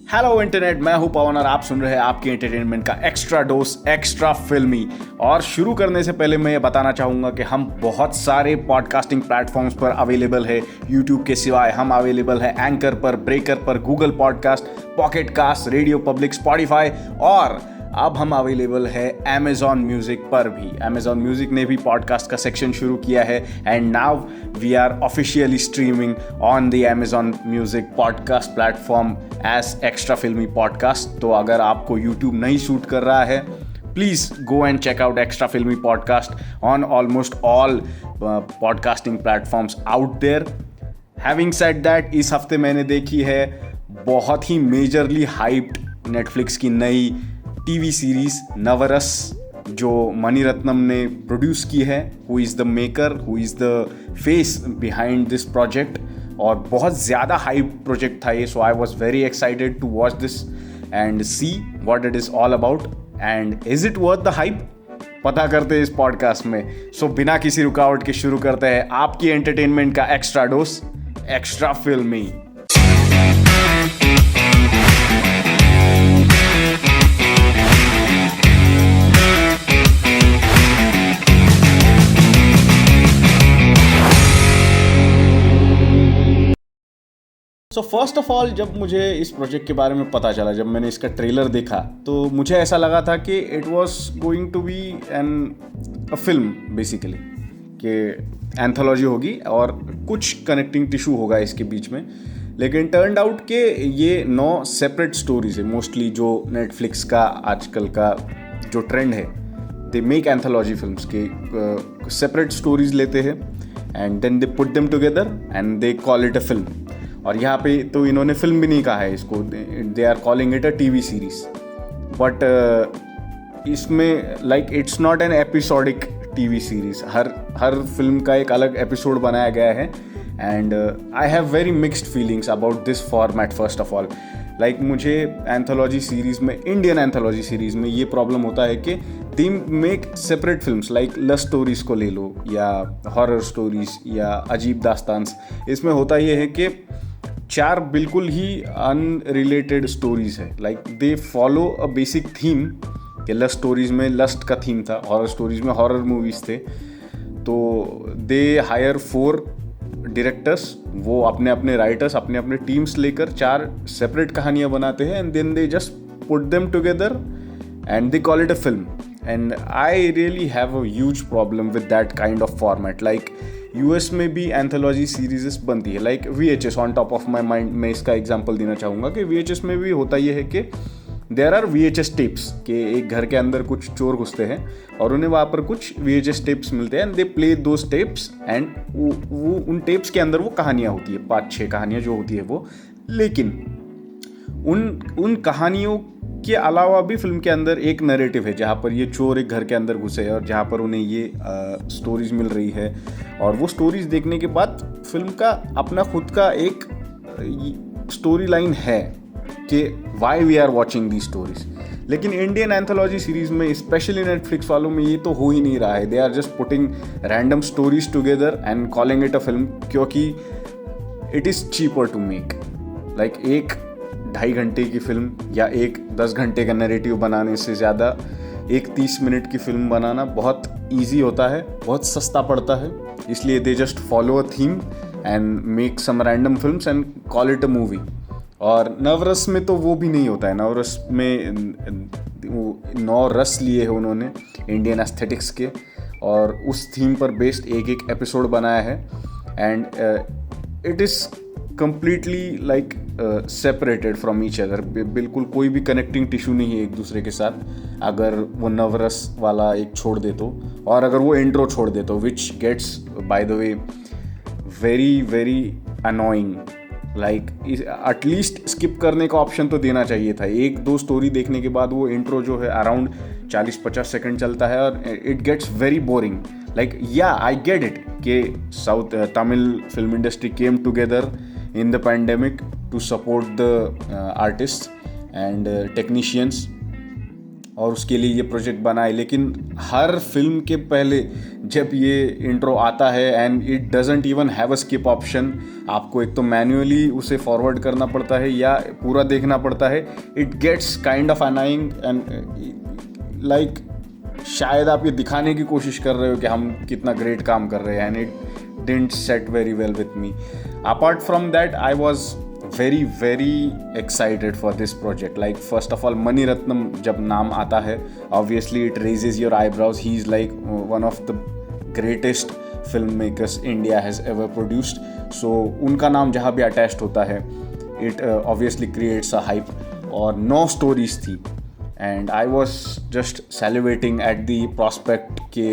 Hello internet, मैं हूं पवन और आप सुन रहे हैं आपके एंटरटेनमेंट का एक्स्ट्रा डोज एक्स्ट्रा फिल्मी। और शुरू करने से पहले मैं ये बताना चाहूँगा कि हम बहुत सारे पॉडकास्टिंग प्लेटफॉर्म्स पर अवेलेबल है। यूट्यूब के सिवाय हम अवेलेबल है एंकर पर, ब्रेकर पर, Google Podcast, Pocket Cast, Radio Public, Spotify और अब हम अवेलेबल है अमेजॉन म्यूजिक पर भी। अमेजॉन म्यूजिक ने भी पॉडकास्ट का सेक्शन शुरू किया है and now we are officially streaming on the Amazon music podcast platform as extra filmy podcast. तो अगर आपको यूट्यूब नहीं शूट कर रहा है, please go and check out extra filmy podcast on almost all podcasting platforms out there. Having said that, इस हफ्ते मैंने देखी है बहुत ही मेजरली हाइप्ड नेटफ्लिक्स की नई टीवी सीरीज नवरस, जो मणिरत्नम ने प्रोड्यूस की है। Who is the maker, who is the face behind this project, और बहुत ज़्यादा हाइप प्रोजेक्ट था ये। So I was very excited to watch this and see what it is all about and is it worth the hype, पता करते हैं इस podcast में। सो बिना किसी रुकावट के शुरू करते हैं आपकी एंटरटेनमेंट का एक्स्ट्रा डोज एक्स्ट्रा फिल्मी। सो फर्स्ट ऑफ ऑल, जब मुझे इस प्रोजेक्ट के बारे में पता चला, जब मैंने इसका ट्रेलर देखा, तो मुझे ऐसा लगा था कि it was going to be a film basically, कि एंथोलॉजी होगी और कुछ कनेक्टिंग टिश्यू होगा इसके बीच में। लेकिन टर्न्ड आउट कि ये 9 सेपरेट स्टोरीज है। मोस्टली जो नेटफ्लिक्स का आजकल का जो ट्रेंड है, दे मेक एंथोलॉजी फिल्म्स के सेपरेट स्टोरीज लेते हैं and then they put them together and they call it a film. और यहाँ पे तो इन्होंने फिल्म भी नहीं कहा है इसको, they are calling it a TV series. But इसमें like it's not an episodic TV series. हर फिल्म का एक अलग एपिसोड बनाया गया है and I have very mixed feelings about this format. First of all, like मुझे एंथोलॉजी सीरीज़ में, इंडियन एंथोलॉजी सीरीज़ में ये प्रॉब्लम होता है कि they make separate films, like love stories को ले लो या हॉरर स्टोरीज़ या अजीब दास्तान्स। इसमें होता ये है कि 4 बिल्कुल ही अनरिलेटेड स्टोरीज़ है। Like they follow a basic theme, कि लव स्टोरीज़ में लस्ट का थीम था, हॉरर स्टोरीज़ में हॉरर मूवीज़ थे। तो दे हायर 4 डायरेक्टर्स, वो अपने अपने राइटर्स, अपने अपने टीम्स लेकर 4 सेपरेट कहानियाँ बनाते हैं and then they just put them together and they call it a film. And I really have a huge problem with that kind of format. Like US में भी एंथोलॉजी सीरीज़ बनती है, like VHS on top of my mind. मैं इसका example देना चाहूँगा कि VHS में भी होता ये है कि देयर आर VHS टेप्स, कि एक घर के अंदर कुछ चोर घुसते हैं और उन्हें वहाँ पर कुछ VHS टेप्स मिलते हैं and they play those tapes and वो उन टेप्स के अंदर वो कहानियाँ होती है, 5-6 कहानियाँ जो होती है वो। लेकिन उन कहानियों के अलावा भी फिल्म के अंदर एक नैरेटिव है, जहाँ पर ये चोर एक घर के अंदर घुसे हैं और जहाँ पर उन्हें ये स्टोरीज मिल रही है। और वो स्टोरीज देखने के बाद फिल्म का अपना खुद का एक स्टोरी लाइन है कि why we are watching the stories. लेकिन इंडियन एंथोलॉजी सीरीज में, स्पेशली नेटफ्लिक्स वालों में, ये तो हो ही नहीं रहा है। They are just putting random stories together and calling it a film, क्योंकि it is cheaper to make. Like एक 2.5 घंटे की फिल्म या एक 10 घंटे का नैरेटिव बनाने से ज़्यादा एक 30 मिनट की फिल्म बनाना बहुत ईजी होता है, बहुत सस्ता पड़ता है। इसलिए they just follow a theme and make some random films and call it a movie. और नवरस में तो वो भी नहीं होता है। नवरस में 9 रस लिए हैं उन्होंने इंडियन एस्थेटिक्स के, और उस थीम पर बेस्ड एक एपिसोड बनाया है and it is completely like separated from each other। बिल्कुल कोई भी कनेक्टिंग टिश्यू नहीं है एक दूसरे के साथ, अगर वो नवरस वाला एक छोड़ दे तो, और अगर वो इंट्रो छोड़ दे तो, which gets by the way very very annoying. Like at least skip करने का ऑप्शन तो देना चाहिए था। 1-2 स्टोरी देखने के बाद वो इंट्रो जो है अराउंड 40-50 सेकेंड चलता है और it gets very boring. Like yeah I get it कि south Tamil film industry came together in the pandemic to support the artists and technicians और उसके लिए ये प्रोजेक्ट बनाए, लेकिन हर फिल्म के पहले जब ये इंट्रो आता है and it doesn't even have a skip option, आपको एक तो मैन्युअली उसे फॉरवर्ड करना पड़ता है या पूरा देखना पड़ता है, it gets kind of annoying and like शायद आप ये दिखाने की कोशिश कर रहे हो कि हम कितना ग्रेट काम कर रहे हैं, and it didn't set very well with me. Apart from that I was very excited for this project. Like first of all, Mani Ratnam जब नाम आता है, obviously it raises your eyebrows. He is like one of the greatest filmmakers India has ever produced. So उनका नाम जहाँ भी attached होता है, it obviously creates a hype. और 9 stories थी and I was just salivating at the prospect के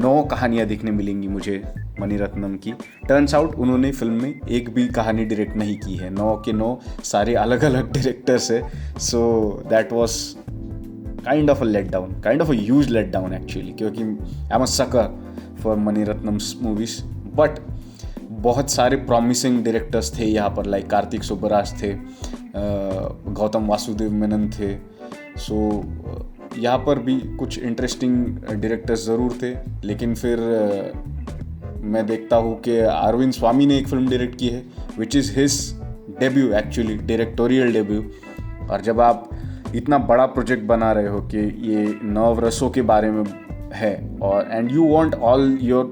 9 कहानियाँ देखने मिलेंगी मुझे मनी रत्नम की. टर्न्स आउट उन्होंने फिल्म में एक भी कहानी डायरेक्ट नहीं की है. 9 के 9 सारे अलग अलग डायरेक्टर्स है. So that was kind of a let down, kind of a huge let down actually, क्योंकि I am a sucker for Mani Ratnam's movies. But बहुत सारे प्रॉमिसिंग डायरेक्टर्स थे यहाँ पर, लाइक कार्तिक सुब्बराज थे, गौतम वासुदेव मेनन थे. सो यहाँ पर भी कुछ इंटरेस्टिंग डायरेक्टर्स ज़रूर थे, लेकिन फिर मैं देखता हूँ कि अरविंद स्वामी ने एक फिल्म डायरेक्ट की है which is his debut actually, directorial debut. और जब आप इतना बड़ा प्रोजेक्ट बना रहे हो कि ये 9 रसों के बारे में है, और and you want all your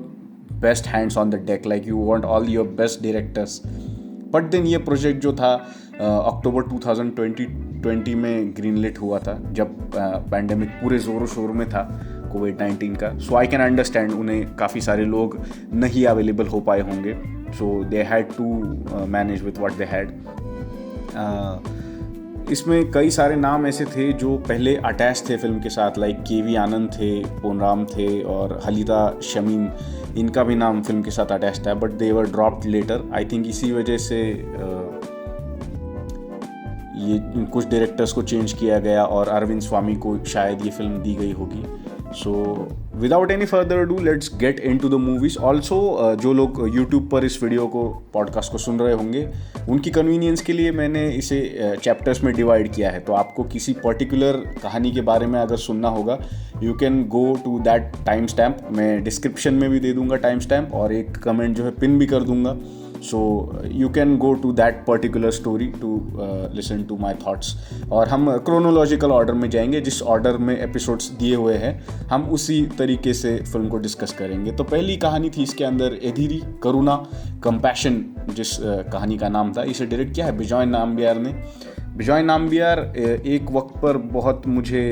best hands on the deck, like you want all your best directors. But then ये प्रोजेक्ट जो था अक्टूबर 2020 में ग्रीनलिट हुआ था, जब पैंडेमिक पूरे ज़ोरों शोर में था कोविड-19 का. सो आई कैन अंडरस्टैंड, उन्हें काफ़ी सारे लोग नहीं अवेलेबल हो पाए होंगे. So they had to manage with what they had. इसमें कई सारे नाम ऐसे थे जो पहले अटैच थे फिल्म के साथ, लाइक के.वी. आनंद थे, पोनराम थे और हलिता शमीम. इनका भी नाम फिल्म के साथ अटैच था, but they were dropped later. I think इसी वजह से ये कुछ डायरेक्टर्स को चेंज किया गया और अरविंद स्वामी को शायद ये फिल्म दी गई होगी. So without any further do let's get into the movies. Also जो लोग यूट्यूब पर इस वीडियो को, पॉडकास्ट को सुन रहे होंगे, उनकी कन्वीनियंस के लिए मैंने इसे चैप्टर्स में डिवाइड किया है. तो आपको किसी पर्टिकुलर कहानी के बारे में अगर सुनना होगा, you can go to that time stamp. मैं डिस्क्रिप्शन में भी दे दूंगा टाइम स्टैम्प, और एक कमेंट जो है पिन भी कर दूंगा. So you can go to that particular story to listen to my thoughts. और हम क्रोनोलॉजिकल ऑर्डर में जाएंगे, जिस ऑर्डर में एपिसोड्स दिए हुए हैं हम उसी तरीके से फिल्म को डिस्कस करेंगे. तो पहली कहानी थी इसके अंदर एधिरी करुणा कंपैशन, जिस कहानी का नाम था. इसे डायरेक्ट किया है बिजॉय नाम्बियार ने. बिजॉय नाम्बियार एक वक्त पर बहुत मुझे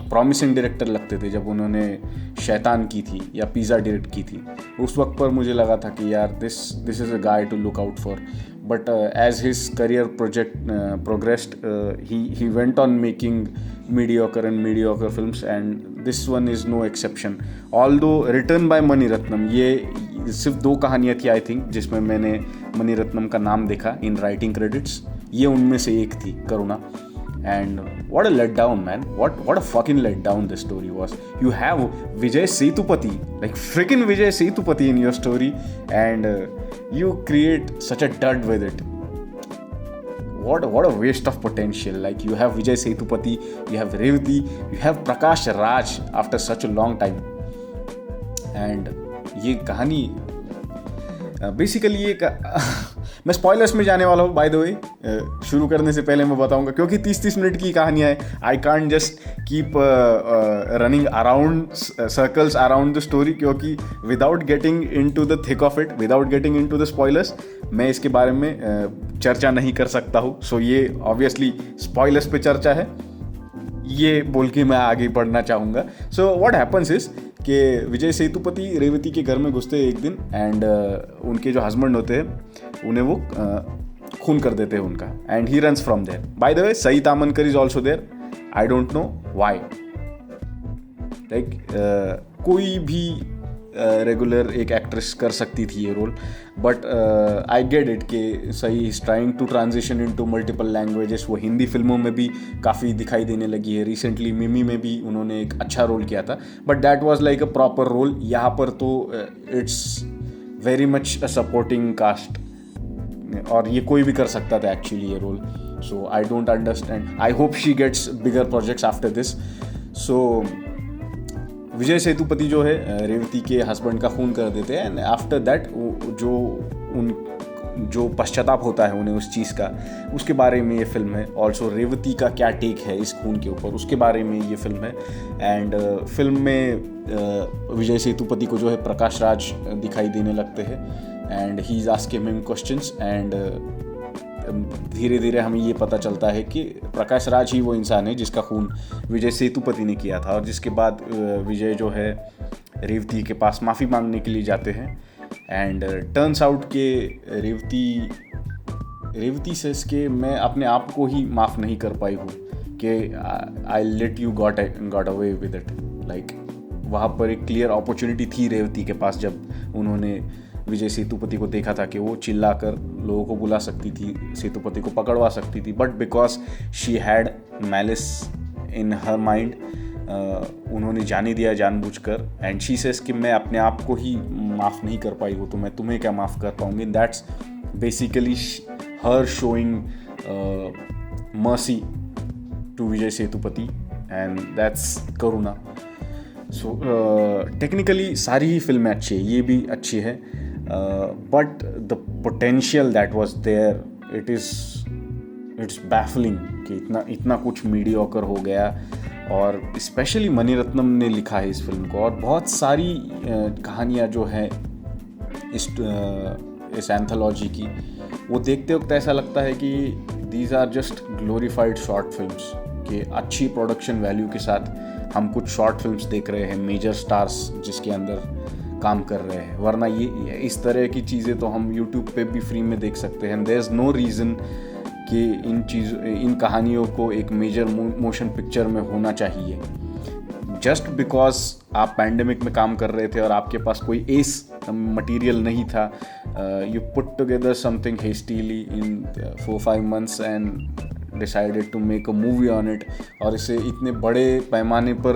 प्रॉमिसिंग डायरेक्टर लगते थे. जब उन्होंने शैतान की थी या पिज़्ज़ा डायरेक्ट की थी, उस वक्त पर मुझे लगा था कि यार this is a guy to look out for. But as his career project progressed, he went on making mediocre and mediocre films, and this one is no exception. Although written by Mani Ratnam, ये सिर्फ 2 कहानियाँ थी I think जिसमें मैंने money Ratnam का नाम देखा in writing credits. ये उनमें से एक थी, करुणा. And what a letdown, man. What a fucking letdown this story was. You have Vijay Sethupathi, like freaking Vijay Sethupathi in your story, and you create such a dud with it. What a waste of potential. Like you have Vijay Sethupathi, you have Revati, you have Prakash Raj after such a long time. And ये कहानी basically ये मैं spoilers में जाने वाला हूँ bye the वे. शुरू करने से पहले मैं बताऊंगा, क्योंकि 30-30 मिनट की कहानियाँ है. I can't just keep running around circles around the story, क्योंकि without getting into the thick of it, without getting into the spoilers, मैं इसके बारे में चर्चा नहीं कर सकता हूँ. सो ये ऑब्वियसली स्पॉयलर्स पे चर्चा है, ये बोल के मैं आगे बढ़ना चाहूँगा. सो व्हाट हैपन्स इज कि विजय सेतुपति रेवती के घर में घुसते हैं एक दिन, एंड उनके जो हस्बैंड होते हैं उन्हें वो खून कर देते हैं उनका, and he runs from there. By the way Sai Tamhankar is also there. I don't know why. Like कोई भी रेगुलर एक एक्ट्रेस कर सकती थी ये role, but I get it कि Sai is trying to transition into multiple languages. वो हिंदी फिल्मों में भी काफ़ी दिखाई देने लगी है. रिसेंटली मिमी में भी उन्होंने एक अच्छा रोल किया था, but that was like a proper role. यहाँ पर तो it's very much a supporting cast, और ये कोई भी कर सकता था एक्चुअली ये role. So I don't understand. I hope she gets bigger projects after this. So Vijay Sethupathi जो है रेवती के हस्बैंड का खून कर देते हैं, एंड आफ्टर दैट जो पश्चाताप होता है उन्हें उस चीज़ का, उसके बारे में ये फिल्म है. ऑल्सो रेवती का क्या टेक है इस खून के ऊपर, उसके बारे में ये फिल्म है. एंड फिल्म में विजय सेतुपति को जो है प्रकाश राज दिखाई देने लगते हैं, and he is asking him questions. And धीरे धीरे हमें ये पता चलता है कि प्रकाश राज ही वो इंसान है जिसका खून विजय सेतुपति ने किया था. और जिसके बाद विजय जो है रेवती के पास माफ़ी मांगने के लिए जाते हैं, एंड टर्न्स आउट के रेवती सेज के मैं अपने आप को ही माफ़ नहीं कर पाई हूँ कि I let you got away with it. Like वहाँ पर एक क्लियर अपॉर्चुनिटी थी रेवती के पास, जब उन्होंने विजय सेतुपति को देखा था कि वो चिल्लाकर लोगों को बुला सकती थी, सेतुपति को पकड़वा सकती थी, but because she had malice in her mind, उन्होंने जाने दिया जानबूझकर. एंड शी सेज कि मैं अपने आप को ही माफ़ नहीं कर पाई हूँ तो मैं तुम्हें क्या माफ़ कर पाऊँगी. That's basically her showing mercy to Vijay Sethupathi, and that's Karuna. So technically सारी ही फिल्में अच्छी है, ये भी अच्छी है, but the potential that was there, it's baffling कि इतना कुछ मीडियोकर हो गया. और स्पेशली मणिरत्नम ने लिखा है इस फिल्म को, और बहुत सारी कहानियाँ जो हैं इस एंथोलॉजी की, वो देखते वक्त ऐसा लगता है कि these are just glorified short films, कि अच्छी प्रोडक्शन वैल्यू के साथ हम कुछ शॉर्ट फिल्म्स देख रहे हैं, मेजर स्टार्स जिसके अंदर काम कर रहे हैं. वरना ये इस तरह की चीज़ें तो हम यूट्यूब पे भी फ्री में देख सकते हैं. देयर इज़ नो रीज़न कि इन कहानियों को एक मेजर मोशन पिक्चर में होना चाहिए. जस्ट बिकॉज आप पैंडेमिक में काम कर रहे थे और आपके पास कोई एस मटेरियल नहीं था, you put together something hastily in 4-5 months and decided to make a movie on it. और इसे इतने बड़े पैमाने पर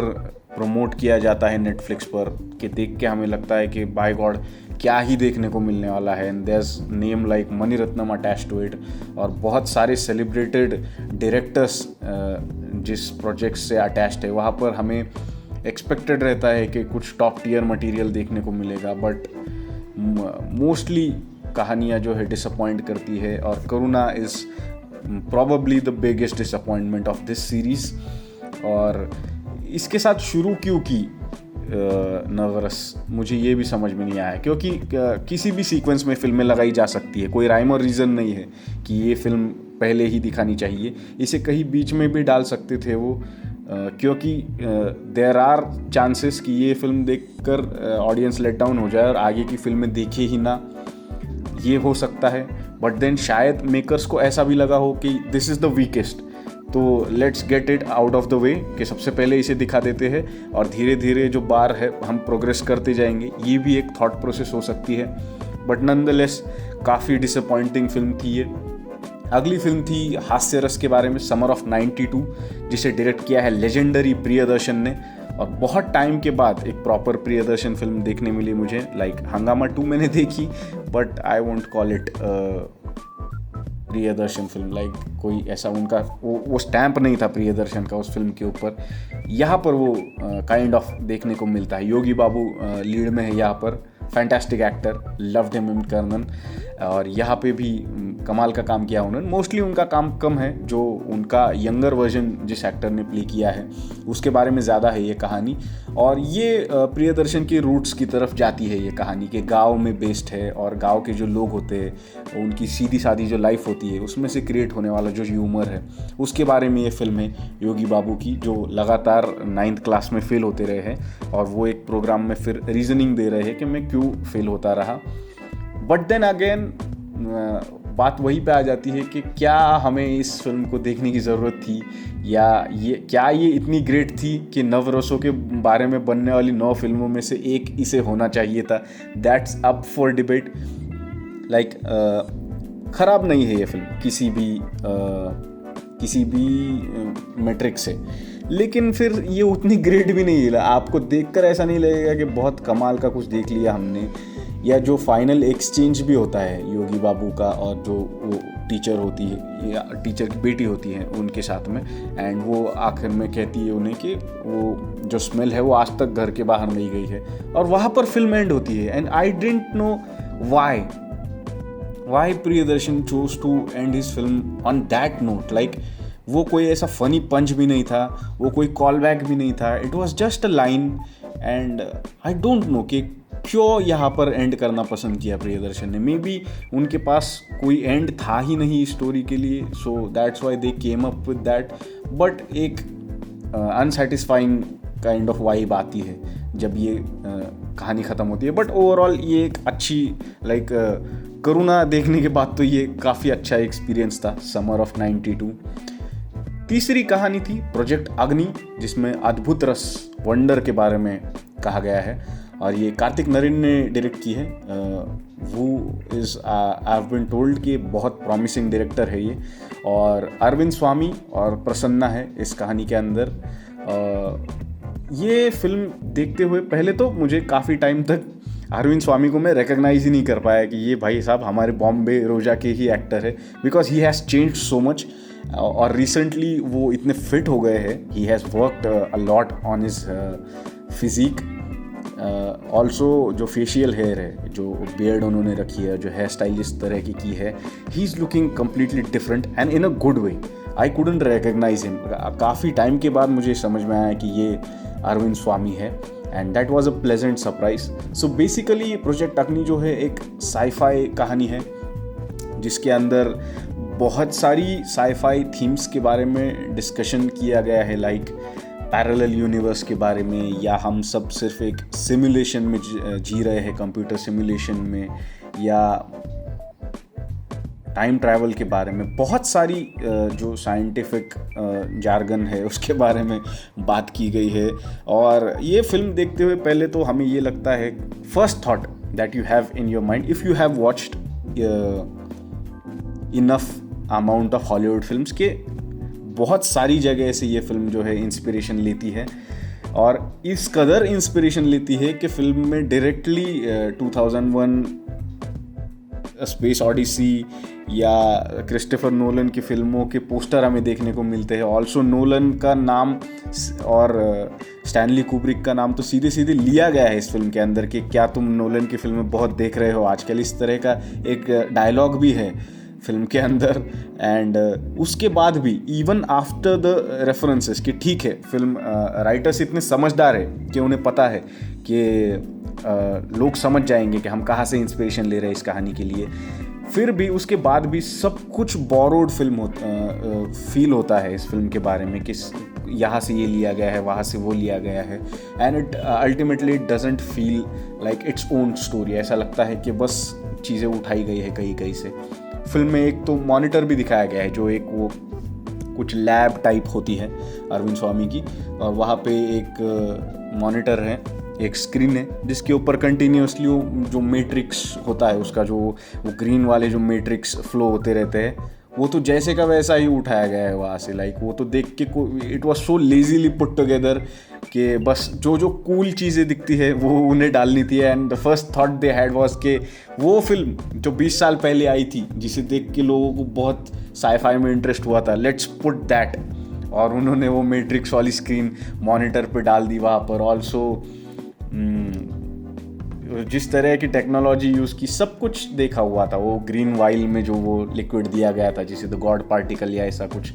प्रमोट किया जाता है नेटफ्लिक्स पर कि देख के हमें लगता है कि बाय गॉड क्या ही देखने को मिलने वाला है. And there is name like Maniratnam attach to it, और बहुत सारे सेलिब्रेटेड डायरेक्टर्स जिस प्रोजेक्ट से अटैच्ड है, वहाँ पर हमें एक्सपेक्टेड रहता है कि कुछ टॉप टियर मटेरियल देखने को मिलेगा. बट मोस्टली कहानियाँ जो है डिसअपॉइंट करती है, और करुणा is probably the biggest disappointment of this series. और इसके साथ शुरू क्यों की नवरस, मुझे ये भी समझ में नहीं आया, क्योंकि किसी भी सीक्वेंस में फिल्में लगाई जा सकती है, कोई राइम और रीज़न नहीं है कि ये फिल्म पहले ही दिखानी चाहिए. इसे कहीं बीच में भी डाल सकते थे वो, क्योंकि देयर आर चांसेस कि ये फिल्म देखकर ऑडियंस लेट डाउन हो जाए और आगे की फिल्में देखे ही ना, ये हो सकता है. बट देन शायद मेकर्स को ऐसा भी लगा हो कि दिस इज़ द वीकेस्ट, तो let's get it out of the way, कि सबसे पहले इसे दिखा देते हैं और धीरे धीरे जो बार है हम प्रोग्रेस करते जाएंगे. ये भी एक थॉट प्रोसेस हो सकती है. बट नॉनदलेस काफ़ी डिसअपॉइंटिंग फिल्म थी ये. अगली फिल्म थी हास्य रस के बारे में, समर ऑफ 92, जिसे डायरेक्ट किया है लेजेंडरी प्रियदर्शन ने. और बहुत टाइम के बाद एक प्रॉपर प्रियदर्शन फिल्म देखने मिली मुझे. लाइक हंगामा 2 मैंने देखी, but I won't call it Priyadarshan film. Like कोई ऐसा उनका वो स्टैम्प नहीं था प्रियदर्शन का उस फिल्म के ऊपर. यहाँ पर वो काइंड ऑफ देखने को मिलता है. योगी बाबू लीड में है यहाँ पर, fantastic actor, loved him in colonel. और यहाँ पे भी कमाल का काम किया उन्होंने. मोस्टली उनका काम कम है, जो उनका यंगर वर्जन जिस एक्टर ने प्ले किया है उसके बारे में ज़्यादा है ये कहानी. और ये प्रियदर्शन की रूट्स की तरफ जाती है ये कहानी, के गांव में बेस्ड है, और गांव के जो लोग होते हैं उनकी सीधी सादी जो लाइफ होती है उसमें से क्रिएट होने वाला जो ह्यूमर है उसके बारे में ये फिल्म है. योगी बाबू की, जो लगातार 9th क्लास में फेल होते रहे हैं, और वो एक प्रोग्राम में फिर रीजनिंग दे रहे हैं कि मैं क्यों फेल होता रहा. बट देन अगेन बात वहीं पे आ जाती है कि क्या हमें इस फिल्म को देखने की ज़रूरत थी, या ये इतनी ग्रेट थी कि नवरसों के बारे में बनने वाली 9 फिल्मों में से एक इसे होना चाहिए था. That's up for debate. Like ख़राब नहीं है ये फिल्म किसी भी मेट्रिक से, लेकिन फिर ये उतनी ग्रेट भी नहीं है. आपको देखकर ऐसा नहीं लगेगा कि बहुत कमाल का कुछ देख लिया हमने. या जो फाइनल एक्सचेंज भी होता है योगी बाबू का और जो वो टीचर होती है या टीचर की बेटी होती है उनके साथ में, एंड वो आखिर में कहती है उन्हें कि वो जो स्मेल है वो आज तक घर के बाहर नहीं गई है, और वहाँ पर फिल्म एंड होती है. And I didn't know why Priyadarshan chose to end his film on that note. Like वो कोई ऐसा फनी पंच भी नहीं था, वो कोई कॉल बैक भी नहीं था, it was just a line. And I don't no कि क्यों यहाँ पर एंड करना पसंद किया प्रियदर्शन ने. मे बी उनके पास कोई एंड था ही नहीं स्टोरी के लिए, so that's why they came up with that. But एक अनसेटिस्फाइंग काइंड ऑफ वाइब आती है जब ये कहानी ख़त्म होती है. बट ओवरऑल ये एक अच्छी लाइक करुणा देखने के बाद तो ये काफ़ी अच्छा एक्सपीरियंस था, समर ऑफ 92. तीसरी कहानी थी प्रोजेक्ट अग्नि, जिसमें अद्भुत रस वंडर के बारे में कहा गया है, और ये कार्तिक नरेन ने डायरेक्ट की है. वो is I have been told कि बहुत प्रॉमिसिंग डायरेक्टर है ये, और अरविंद स्वामी और प्रसन्ना है इस कहानी के अंदर. ये फिल्म देखते हुए पहले तो मुझे काफ़ी टाइम तक अरविंद स्वामी को मैं रिकग्नाइज ही नहीं कर पाया कि ये भाई साहब हमारे बॉम्बे रोजा के ही एक्टर है, because he has changed so much. और रिसेंटली वो इतने फिट हो गए हैं, he has worked a lot on his physique. Also जो फेशियल हेयर है, जो बियर्ड उन्होंने रखी है, जो हेयर स्टाइल इस तरह की है, he is looking completely different and in a good way. I couldn't recognise him. काफ़ी टाइम के बाद मुझे समझ में आया कि ये अरविंद स्वामी है, and that was a pleasant surprise. So basically project अग्नि जो है एक साईफाई कहानी है, जिसके अंदर बहुत सारी साईफाई थीम्स के बारे में डिस्कशन किया गया है, लाइक पैरेलल यूनिवर्स के बारे में, या हम सब सिर्फ एक सिमुलेशन में जी रहे हैं, कंप्यूटर सिमुलेशन में, या टाइम ट्रैवल के बारे में. बहुत सारी जो साइंटिफिक जार्गन है उसके बारे में बात की गई है. और ये फिल्म देखते हुए पहले तो हमें ये लगता है, first thought that you have in your mind if you have watched enough amount of Hollywood films, के बहुत सारी जगह से ये फिल्म जो है इंस्पिरेशन लेती है, और इस कदर इंस्पिरेशन लेती है कि फिल्म में डायरेक्टली 2001 स्पेस ऑडिसी या क्रिस्टोफर नोलन की फिल्मों के पोस्टर हमें देखने को मिलते हैं. ऑल्सो नोलन का नाम और स्टैनली कुब्रिक का नाम तो सीधे सीधे लिया गया है इस फिल्म के अंदर, कि क्या तुम नोलन की फिल्में बहुत देख रहे हो आजकल, इस तरह का एक डायलॉग भी है फिल्म के अंदर. एंड उसके बाद भी इवन आफ्टर द रेफरेंसेस कि ठीक है, फिल्म राइटर्स इतने समझदार है कि उन्हें पता है कि लोग समझ जाएंगे कि हम कहाँ से इंस्पिरेशन ले रहे हैं इस कहानी के लिए, फिर भी उसके बाद भी सब कुछ बोरोड फिल्म फील होता है इस फिल्म के बारे में, कि यहाँ से ये लिया गया है, वहाँ से वो लिया गया है, and it ultimately it doesn't feel like its own story. ऐसा लगता है कि बस चीज़ें उठाई गई है कहीं कहीं से. फिल्म में एक तो मॉनिटर भी दिखाया गया है, जो एक वो कुछ लैब टाइप होती है अरविंद स्वामी की, और वहाँ पे एक मॉनिटर है, एक स्क्रीन है, जिसके ऊपर कंटिन्यूसली जो मैट्रिक्स होता है उसका, जो वो ग्रीन वाले जो मैट्रिक्स फ्लो होते रहते हैं, वो तो जैसे का वैसा ही उठाया गया है वहाँ से. लाइक वो तो देख के it was so lazily put together कि बस जो कूल चीज़ें दिखती है वो उन्हें डालनी थी. And the first thought they had was कि वो फिल्म जो 20 साल पहले आई थी, जिसे देख के लोगों को बहुत साईफाई में इंटरेस्ट हुआ था, लेट्स पुट दैट, और उन्होंने वो मैट्रिक्स वाली स्क्रीन मॉनिटर पे डाल दी वहाँ पर. ऑल्सो जिस तरह की टेक्नोलॉजी यूज़ की, सब कुछ देखा हुआ था. वो ग्रीन वाइल में जो वो लिक्विड दिया गया था, जिसे द गॉड पार्टिकल या ऐसा कुछ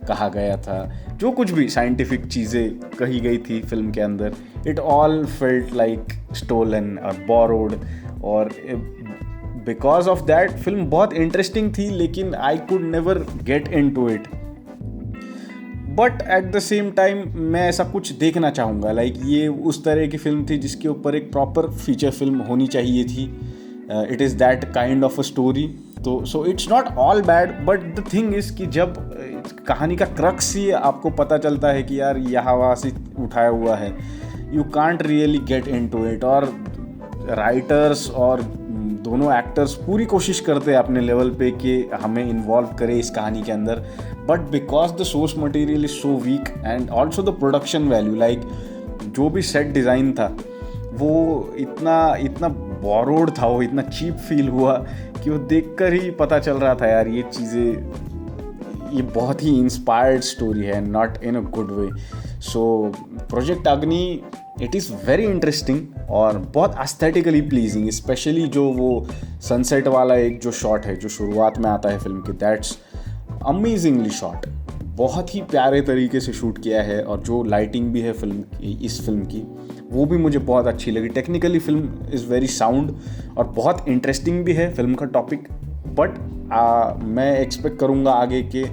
कहा गया था, जो कुछ भी साइंटिफिक चीज़ें कही गई थी फिल्म के अंदर, it all felt like stolen और बोरोड. और बिकॉज ऑफ दैट फिल्म बहुत इंटरेस्टिंग थी, लेकिन I could never get into it. But at the same time मैं ऐसा कुछ देखना चाहूँगा, लाइक ये उस तरह की फिल्म थी जिसके ऊपर एक प्रॉपर फीचर फिल्म होनी चाहिए थी. It is that kind of a story. तो so it's not all bad, but the thing is कि जब कहानी का क्रक्स ही आपको पता चलता है कि यार यहाँ वहाँ से उठाया हुआ है, you can't really get into it. और राइटर्स और दोनों एक्टर्स पूरी कोशिश करते हैं अपने लेवल पे कि हमें इन्वॉल्व करें इस कहानी के अंदर, but because the source material is so weak and also the production value, like जो भी सेट डिज़ाइन था वो इतना बोरोड था, वो इतना चीप फील हुआ कि वो देखकर ही पता चल रहा था यार ये चीज़ें, ये बहुत ही इंस्पायर्ड स्टोरी है, not in a good way. So project अग्नि, इट इज़ वेरी इंटरेस्टिंग और बहुत एस्थेटिकली प्लीजिंग, स्पेशली जो वो सनसेट वाला एक जो शॉट है जो शुरुआत में आता है फिल्म के, दैट्स अमेजिंगली शॉट. बहुत ही प्यारे तरीके से शूट किया है, और जो लाइटिंग भी है इस फिल्म की वो भी मुझे बहुत अच्छी लगी. Technically film is very sound और बहुत इंटरेस्टिंग भी है फिल्म का टॉपिक. बट मैं एक्सपेक्ट करूँगा आगे के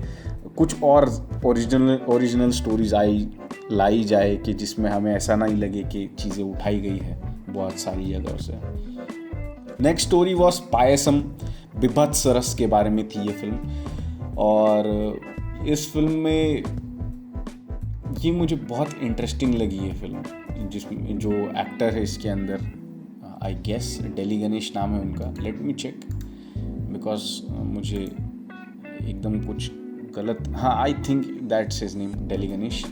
कुछ और ओरिजिनल स्टोरीज लाई जाए कि जिसमें हमें ऐसा नहीं लगे कि चीज़ें उठाई गई है बहुत सारी जगहों से. Next story was Payasam. बिभत्स रस के बारे में थी ये फिल्म, और इस फिल्म में ये मुझे बहुत इंटरेस्टिंग लगी ये फिल्म. जिसमें जो एक्टर है इसके अंदर, आई गेस डेली गणेश नाम है उनका, लेट मी चेक बिकॉज मुझे एकदम कुछ गलत, हाँ I think that's his name, daily Ganesh.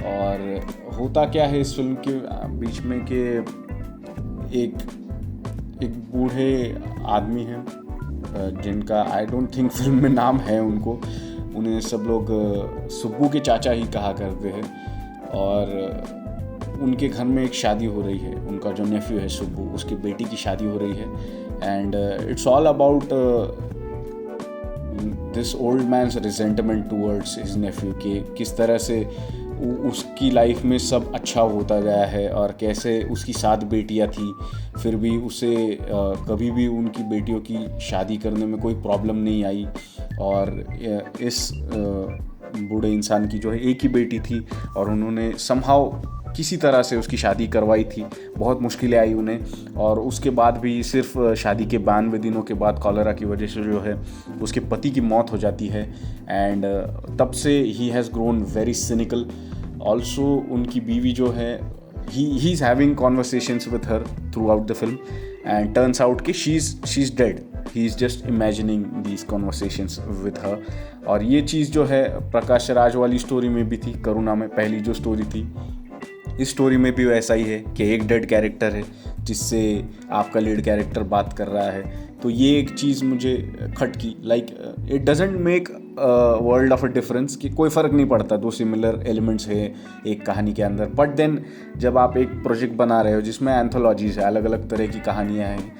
और होता क्या है इस फिल्म के बीच में कि एक बूढ़े आदमी हैं जिनका आई डोंट थिंक फिल्म में नाम है उन्हें सब लोग सुब्बू के चाचा ही कहा करते हैं. और उनके घर में एक शादी हो रही है, उनका जो नेफ्यू है सुब्बू, उसकी बेटी की शादी हो रही है. And it's all about this old man's resentment towards his nephew, कि किस तरह से उसकी लाइफ में सब अच्छा होता गया है और कैसे उसकी 7 बेटियां थी, फिर भी उसे कभी भी उनकी बेटियों की शादी करने में कोई प्रॉब्लम नहीं आई. और इस बूढ़े इंसान की जो है एक ही बेटी थी, और उन्होंने समहाउ किसी तरह से उसकी शादी करवाई थी. बहुत मुश्किलें आई उन्हें, और उसके बाद भी सिर्फ शादी के 92 दिनों के बाद कॉलरा की वजह से जो है उसके पति की मौत हो जाती है. एंड तब से ही has grown very cynical. Also उनकी बीवी जो है, he is having conversations with her throughout the film, and turns out कि she is dead. He is just imagining these conversations with her. और ये चीज़ जो है प्रकाश राज वाली स्टोरी में भी थी, करुणा में पहली जो स्टोरी थी, इस स्टोरी में भी वैसा ही है कि एक डेड कैरेक्टर है जिससे आपका लीड कैरेक्टर बात कर रहा है. तो ये एक चीज़ मुझे खटकी, like it doesn't make world of a difference, कि कोई फ़र्क नहीं पड़ता, 2 सिमिलर एलिमेंट्स है एक कहानी के अंदर. बट देन जब आप एक प्रोजेक्ट बना रहे हो जिसमें एंथोलॉजीज है, अलग अलग तरह की कहानियाँ हैं,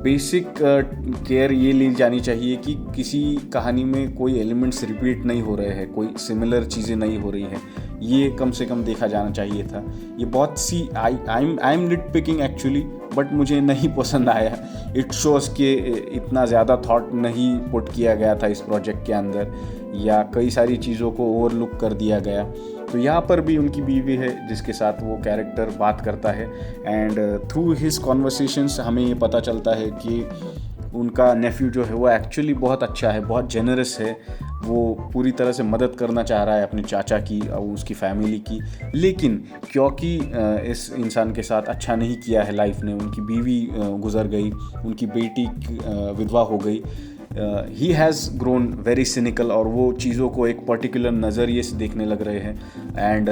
बेसिक केयर ये ली जानी चाहिए कि किसी कहानी में कोई एलिमेंट्स रिपीट नहीं हो रहे हैं, कोई सिमिलर चीज़ें नहीं हो रही हैं. ये कम से कम देखा जाना चाहिए था. ये बहुत सी I am nitpicking actually, but मुझे नहीं पसंद आया. इट शोज़ कि इतना ज़्यादा थॉट नहीं पुट किया गया था इस प्रोजेक्ट के अंदर, या कई सारी चीज़ों को ओवरलुक कर दिया गया. तो यहाँ पर भी उनकी बीवी है जिसके साथ वो कैरेक्टर बात करता है, एंड थ्रू हिज कॉन्वर्सेशंस हमें ये पता चलता है कि उनका नेफ्यू जो है वो एक्चुअली बहुत अच्छा है, बहुत जेनरस है. वो पूरी तरह से मदद करना चाह रहा है अपने चाचा की और उसकी फैमिली की, लेकिन क्योंकि इस इंसान के साथ अच्छा नहीं किया है लाइफ ने, उनकी बीवी गुजर गई, उनकी बेटी विधवा हो गई, ही हैज़ ग्रोन वेरी सिनिकल, और वो चीज़ों को एक पर्टिकुलर नज़रिए से देखने लग रहे हैं. एंड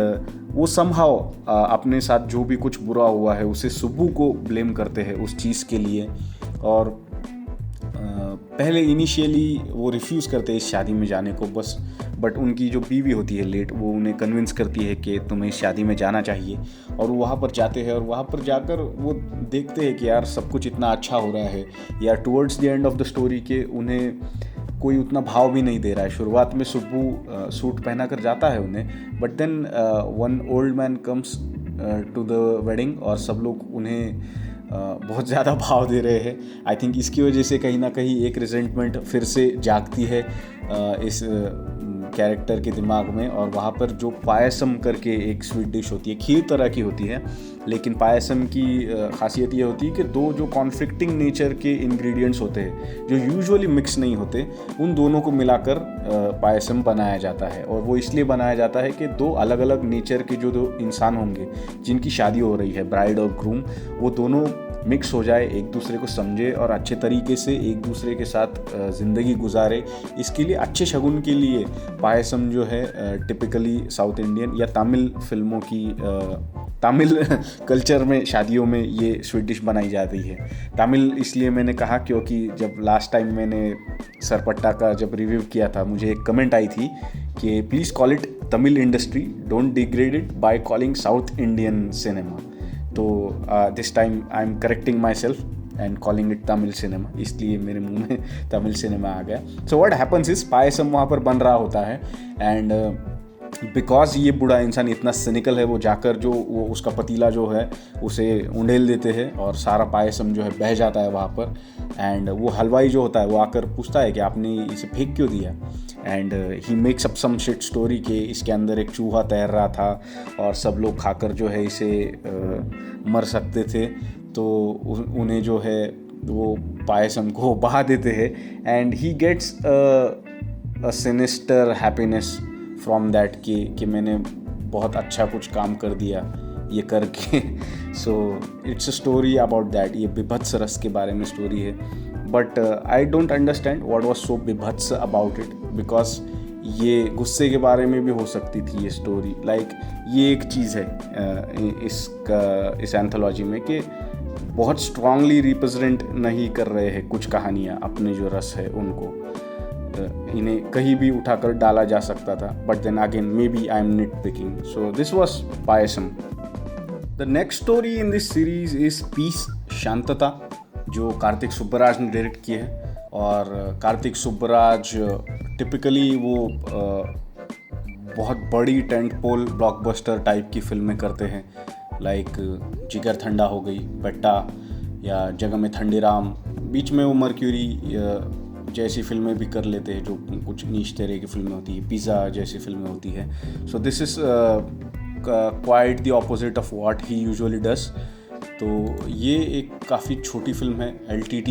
वो समहाउ अपने साथ जो भी कुछ बुरा हुआ है उसे सुब्बू को ब्लेम करते हैं उस चीज़ के लिए. और पहले इनिशियली वो रिफ्यूज़ करते हैं इस शादी में जाने को, बट उनकी जो बीवी होती है लेट, वो उन्हें कन्विंस करती है कि तुम्हें इस शादी में जाना चाहिए. और वो वहाँ पर जाते हैं, और वहाँ पर जाकर वो देखते हैं कि यार सब कुछ इतना अच्छा हो रहा है, या towards the end of the story के उन्हें कोई उतना भाव भी नहीं दे रहा है. शुरुआत में सुब्बू सूट पहना कर जाता है उन्हें, but then one old man comes to the wedding, और सब लोग उन्हें बहुत ज़्यादा भाव दे रहे हैं. आई थिंक इसकी वजह से कहीं ना कहीं एक रिजेंटमेंट फिर से जागती है इस कैरेक्टर के दिमाग में. और वहाँ पर जो पायसम करके एक स्वीट डिश होती है, खीर तरह की होती है, लेकिन पायसम की खासियत ये होती है कि 2 जो कॉन्फ्लिक्टिंग नेचर के इंग्रेडिएंट्स होते हैं जो यूजुअली मिक्स नहीं होते, उन दोनों को मिलाकर पायसम बनाया जाता है. और वो इसलिए बनाया जाता है कि 2 अलग अलग नेचर के जो 2 इंसान होंगे जिनकी शादी हो रही है, ब्राइड और ग्रूम, वो दोनों मिक्स हो जाए, एक दूसरे को समझे और अच्छे तरीके से एक दूसरे के साथ ज़िंदगी गुजारे. इसके लिए अच्छे शगुन के लिए पायसम जो है टिपिकली साउथ इंडियन या तमिल फिल्मों की तमिल कल्चर में शादियों में ये स्वीट डिश बनाई जाती है। तमिल इसलिए मैंने कहा क्योंकि जब लास्ट टाइम मैंने सरपट्टा का जब रिव्यू किया था, मुझे एक कमेंट आई थी कि please call it Tamil industry, don't degrade it by calling South Indian cinema. तो this time I am correcting myself and calling it Tamil cinema, इसलिए मेरे मुंह में तमिल सिनेमा आ गया। So what happens is Payasam वहाँ पर बन रहा होता है एंड बिकॉज ये बूढ़ा इंसान इतना सिनिकल है, वो जाकर जो वो उसका पतीला जो है उसे उंडेल देते हैं और सारा पायसम जो है बह जाता है वहाँ पर। एंड वो हलवाई जो होता है वो आकर पूछता है कि आपने इसे फेंक क्यों दिया, and he makes up some shit story कि इसके अंदर एक चूहा तैर रहा था और सब लोग खाकर जो है इसे मर सकते थे, तो उन्हें जो है वो पायसम को बहा देते हैं and he gets a sinister happiness from that कि मैंने बहुत अच्छा कुछ काम कर दिया ये करके। So it's a story about that, ये बिभत्स रस के बारे में स्टोरी है। But I don't understand what was so बिभत्स अबाउट इट, बिकॉज ये गुस्से के बारे में भी हो सकती थी ये स्टोरी। लाइक ये एक चीज़ है इस एंथोलॉजी में कि बहुत स्ट्रांगली रिप्रेजेंट नहीं कर रहे हैं कुछ कहानियाँ अपने जो रस है उनको, इन्हें कहीं भी उठाकर डाला जा सकता था। But then again maybe I am nitpicking. So this was Payasam. The next story in this series is peace Shantata, जो कार्तिक सुब्बराज ने डायरेक्ट किया है। और कार्तिक सुब्बराज टिपिकली वो बहुत बड़ी टेंट पोल ब्लॉकबस्टर टाइप की फिल्में करते हैं, लाइक जिगर ठंडा हो गई, पेट्टा या जगह में थंडी राम। बीच में वो मर्क्यूरी जैसी फिल्में भी कर लेते हैं जो कुछ नीच तरह की फिल्में होती है, पिज़्ज़ा जैसी फिल्में होती है। So this is quite the opposite of what he usually does. तो ये एक काफ़ी छोटी फिल्म है, LTT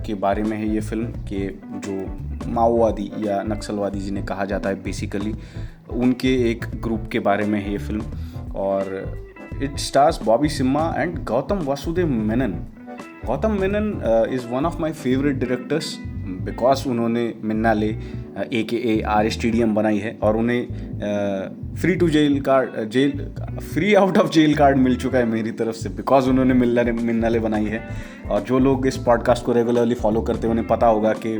के बारे में है ये फिल्म, के जो माओवादी या नक्सलवादी जिन्हें कहा जाता है बेसिकली, उनके एक ग्रुप के बारे में है ये फिल्म। और it stars Bobby Simha and Gautham Vasudev Menon. Gautham Menon is one of my favourite directors because उन्होंने मिन्नाले AKA आर स्टेडियम बनाई है और उन्हें free out of jail card मिल चुका है मेरी तरफ से, बिकॉज उन्होंने मिन्नाले बनाई है। और जो लोग इस पॉडकास्ट को रेगुलरली फॉलो करते हैं उन्हें पता होगा कि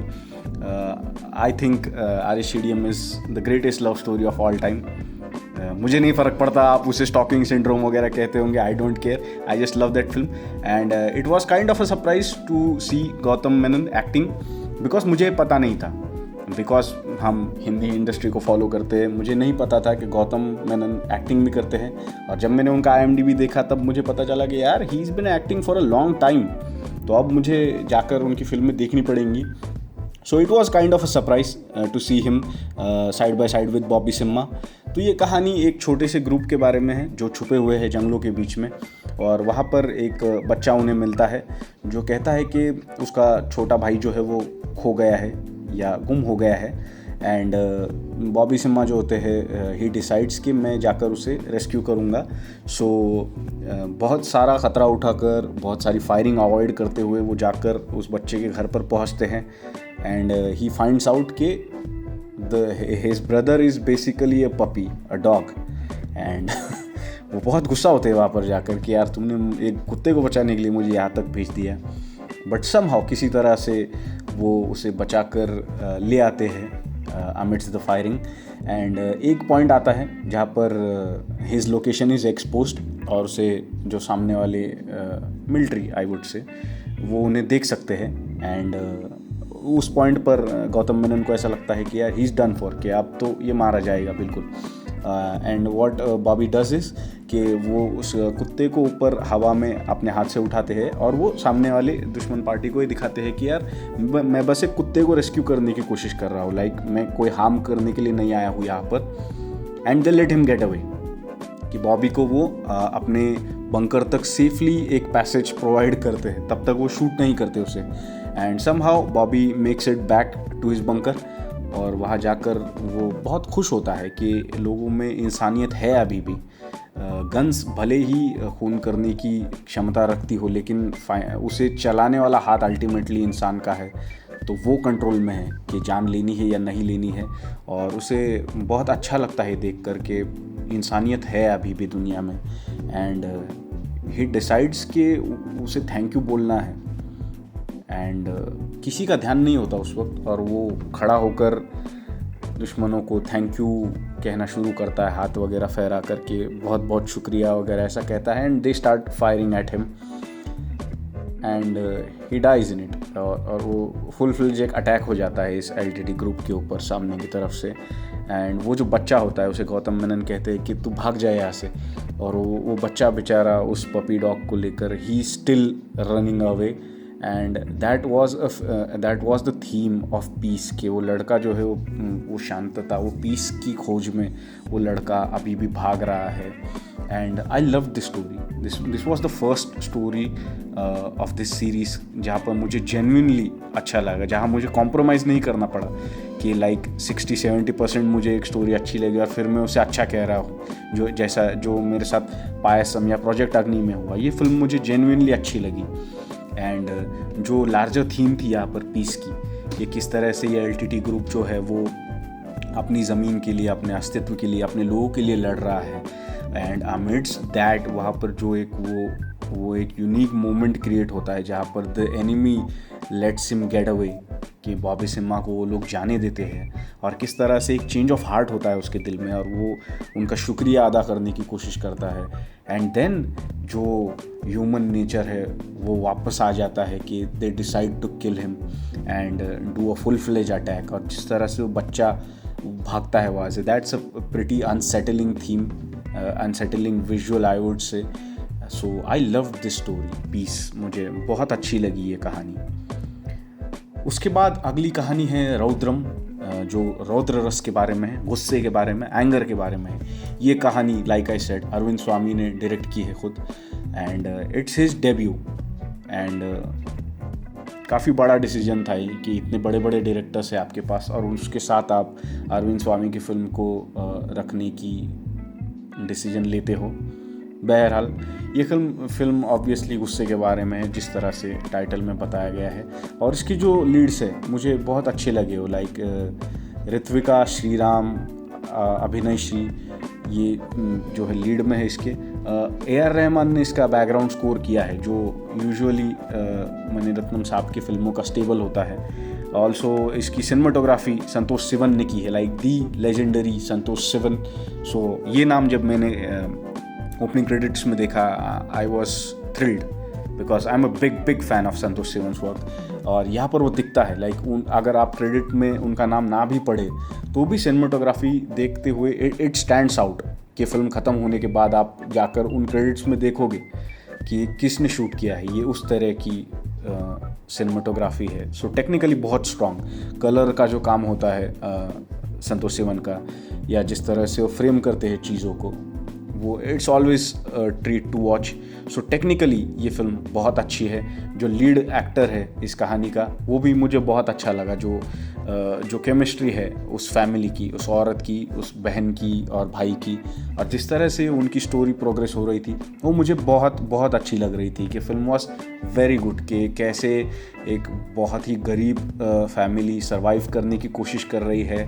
I think our stadium is the greatest love story of all time. मुझे नहीं फ़र्क पड़ता आप उसे स्टॉकिंग सिंड्रोम वगैरह कहते होंगे, I don't care, I just love that film. And it was kind of a surprise to see Gautham Menon acting, because मुझे पता नहीं था, बिकॉज हम हिंदी इंडस्ट्री को फॉलो करते हैं, मुझे नहीं पता था कि गौतम मेनन एक्टिंग भी करते हैं। और जब मैंने उनका IMDb देखा तब मुझे पता चला कि यार he is been acting for a long time, तो अब मुझे जाकर उनकी फिल्में देखनी पड़ेंगी। So it was kind of a surprise to see him side by side with Bobby Simha. तो ये कहानी एक छोटे से ग्रुप के बारे में है जो छुपे हुए हैं जंगलों के बीच में, और वहाँ पर एक बच्चा उन्हें मिलता है जो कहता है कि उसका छोटा भाई जो है वो खो गया है या गुम हो गया है। एंड बॉबी सिम्हा जो होते हैं ही डिसाइड्स कि मैं जाकर उसे रेस्क्यू करूँगा। सो बहुत सारा ख़तरा उठाकर, बहुत सारी फायरिंग अवॉइड करते हुए वो जाकर उस बच्चे के घर पर पहुँचते हैं। एंड ही फाइंड्स आउट कि his brother is basically a puppy, a dog, and वो बहुत गुस्सा होते हैं वहाँ पर जाकर कि यार तुमने एक कुत्ते को बचाने के लिए मुझे यहाँ तक भेज दिया। बट somehow किसी तरह से वो उसे बचाकर ले आते हैं amidst the firing। एंड एक पॉइंट आता है जहाँ पर his location is exposed और उसे जो सामने वाले मिलिट्री आई वुड से वो उन्हें देख सकते हैं। एंड उस पॉइंट पर गौतम मेनन को ऐसा लगता है कि यार ही इज़ डन फॉर, कि अब तो ये मारा जाएगा बिल्कुल। And what Bobby does is कि वो उस कुत्ते को ऊपर हवा में अपने हाथ से उठाते हैं और वो सामने वाले दुश्मन पार्टी को ये दिखाते हैं कि यार मैं बस एक कुत्ते को रेस्क्यू करने की कोशिश कर रहा हूँ, लाइक मैं कोई हार्म करने के लिए नहीं आया हूँ यहाँ पर। And they let him get away, कि बॉबी को वो अपने बंकर तक सेफली एक पैसेज प्रोवाइड करते हैं, तब तक वो शूट नहीं करते उसे। And somehow Bobby makes it back to his bunker, और वहाँ जाकर वो बहुत खुश होता है कि लोगों में इंसानियत है अभी भी। गन्स भले ही खून करने की क्षमता रखती हो, लेकिन उसे चलाने वाला हाथ अल्टीमेटली इंसान का है। तो वो कंट्रोल में है कि जान लेनी है या नहीं लेनी है, और उसे बहुत अच्छा लगता है देख कर के इंसानियत है अभी भी दुनिया में। एंड ही डिसाइड्स कि उसे थैंक यू बोलना है, एंड किसी का ध्यान नहीं होता उस वक्त, और वो खड़ा होकर दुश्मनों को थैंक यू कहना शुरू करता है, हाथ वगैरह फहरा करके बहुत बहुत शुक्रिया वगैरह ऐसा कहता है, and they start firing at him and he dies in it. और वो फुल फ्लेज एक अटैक हो जाता है इस एलटीटी ग्रुप के ऊपर सामने की तरफ से। एंड वो जो बच्चा होता है उसे गौतम मेनन कहते हैं कि तू भाग जाए यहाँ से, और वो बच्चा बेचारा उस पपी डॉग को लेकर he still running away. And that was the theme of peace, कि वो लड़का जो है वो शांतता, वो पीस की खोज में वो लड़का अभी भी भाग रहा है। And I love this story, this was the first story of this series जहाँ पर मुझे जेन्युइनली अच्छा लगा, जहाँ मुझे कॉम्प्रोमाइज़ नहीं करना पड़ा कि लाइक 60-70% मुझे एक स्टोरी अच्छी लगी और फिर मैं उसे अच्छा कह रहा हूँ, जो मेरे साथ पायसम या प्रोजेक्ट अग्नि में हुआ। ये फिल्म मुझे जेन्युइनली अच्छी लगी। एंड जो लार्जर थीम थी यहाँ पर पीस की, ये किस तरह से ये एलटीटी ग्रुप जो है वो अपनी ज़मीन के लिए, अपने अस्तित्व के लिए, अपने लोगों के लिए लड़ रहा है। एंड अमिड्स दैट वहाँ पर जो एक वो एक यूनिक मोमेंट क्रिएट होता है जहाँ पर the enemy let's him get away, कि बॉबी सिम्हा को वो लोग जाने देते हैं, और किस तरह से एक चेंज ऑफ हार्ट होता है उसके दिल में, और वो उनका शुक्रिया अदा करने की कोशिश करता है। एंड देन जो ह्यूमन नेचर है वो वापस आ जाता है कि they decide to kill him and do a full fledge attack, और जिस तरह से वो बच्चा भागता है वहाँ से, that's a pretty unsettling theme, unsettling visual I would say. So I love this story piece, मुझे बहुत अच्छी लगी ये कहानी। उसके बाद अगली कहानी है रौद्रम, जो रौद्र रस के बारे में है, गुस्से के बारे में, एंगर के बारे में है। ये कहानी लाइक आई सेड अरविंद स्वामी ने डायरेक्ट की है खुद, and it's his debut. And काफ़ी बड़ा डिसीजन था ये कि इतने बड़े बड़े डायरेक्टर्स हैं आपके पास और उसके साथ आप अरविंद स्वामी की फ़िल्म को रखने की डिसीजन लेते हो। बहरहाल ये फिल्म ऑब्वियसली गुस्से के बारे में है, जिस तरह से टाइटल में बताया गया है, और इसकी जो लीड्स है मुझे बहुत अच्छे लगे हो, लाइक ऋत्विका, श्रीराम, अभिनय श्री, ये जो है लीड में है इसके। AR रहमान ने इसका बैकग्राउंड स्कोर किया है, जो यूजुअली मणिरत्नम साहब की फिल्मों का स्टेबल होता है। ऑल्सो इसकी सिनेमाटोग्राफी संतोष सिवन ने की है, like the legendary Santosh Sivan. So ये नाम जब मैंने ओपनिंग क्रेडिट्स में देखा, I was thrilled because I am a big fan of Santosh Sivan's work, और यहाँ पर वो दिखता है। लाइक अगर आप क्रेडिट में उनका नाम ना भी पढ़े तो भी सिनेमाटोग्राफी देखते हुए इट स्टैंड्स आउट, कि फिल्म ख़त्म होने के बाद आप जाकर उन क्रेडिट्स में देखोगे कि किसने शूट किया है, ये उस तरह की सिनेमाटोग्राफी है। सो टेक्निकली बहुत स्ट्रॉन्ग, कलर का जो काम होता है संतोष सिवन का, या जिस तरह से वो फ्रेम करते हैं चीज़ों को, वो it's always treat to watch. So technically ये फिल्म बहुत अच्छी है। जो लीड एक्टर है इस कहानी का वो भी मुझे बहुत अच्छा लगा, जो केमिस्ट्री है उस फैमिली की, उस औरत की, उस बहन की और भाई की, और जिस तरह से उनकी स्टोरी प्रोग्रेस हो रही थी वो मुझे बहुत अच्छी लग रही थी। कि फिल्म वॉज वेरी गुड, कि कैसे एक बहुत ही गरीब फैमिली सर्वाइव करने की कोशिश कर रही है,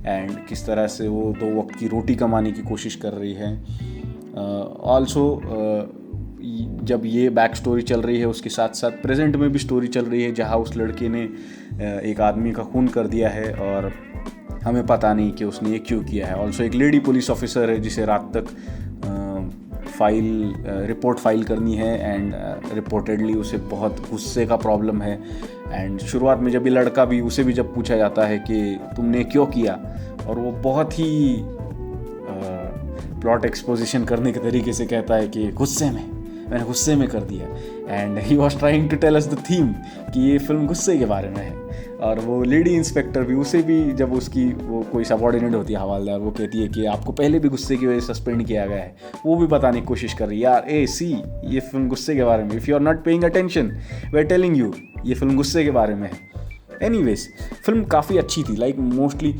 एंड किस तरह से वो 2 वक्त की रोटी कमाने की कोशिश कर रही है। ऑल्सो जब ये बैक स्टोरी चल रही है उसके साथ साथ प्रेजेंट में भी स्टोरी चल रही है, जहाँ उस लड़के ने एक आदमी का खून कर दिया है और हमें पता नहीं कि उसने ये क्यों किया है। ऑल्सो एक लेडी पुलिस ऑफिसर है जिसे रात तक रिपोर्ट फाइल करनी है, एंड रिपोर्टेडली उसे बहुत गुस्से का प्रॉब्लम है। एंड शुरुआत में जब ये लड़का भी, उसे भी जब पूछा जाता है कि तुमने क्यों किया, और वो बहुत ही प्लॉट एक्सपोजिशन करने के तरीके से कहता है कि मैंने गुस्से में कर दिया। And he was trying to tell us the theme कि ये फिल्म गुस्से के बारे में है। और वो लेडी इंस्पेक्टर भी, उसे भी जब उसकी वो कोई सबॉर्डिनेट होती है हवालदार, वो कहती है कि आपको पहले भी गुस्से की वजह से सस्पेंड किया गया है, वो भी बताने की कोशिश कर रही है, यार ये फिल्म गुस्से के बारे में, if you are not paying attention we are telling you ये फिल्म गुस्से के बारे में है। एनीवेज फिल्म काफ़ी अच्छी थी, like mostly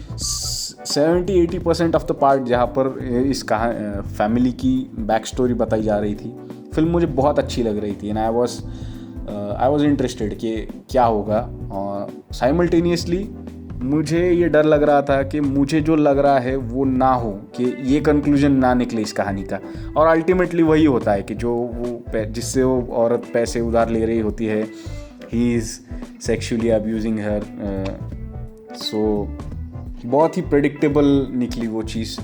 70-80% of the part जहाँ पर इस फैमिली की बैक स्टोरी बताई जा रही थी, फिल्म मुझे बहुत अच्छी लग रही थी। And I was I was interested कि क्या होगा। साइमल्टेनियसली मुझे ये डर लग रहा था कि मुझे जो लग रहा है वो ना हो, कि ये कंक्लूजन ना निकले इस कहानी का। और अल्टीमेटली वही होता है कि जो वो जिससे वो औरत पैसे उधार ले रही होती है, ही इज़ सेक्शुअली अब्यूजिंग हर। सो बहुत ही प्रेडिक्टेबल निकली वो चीज़।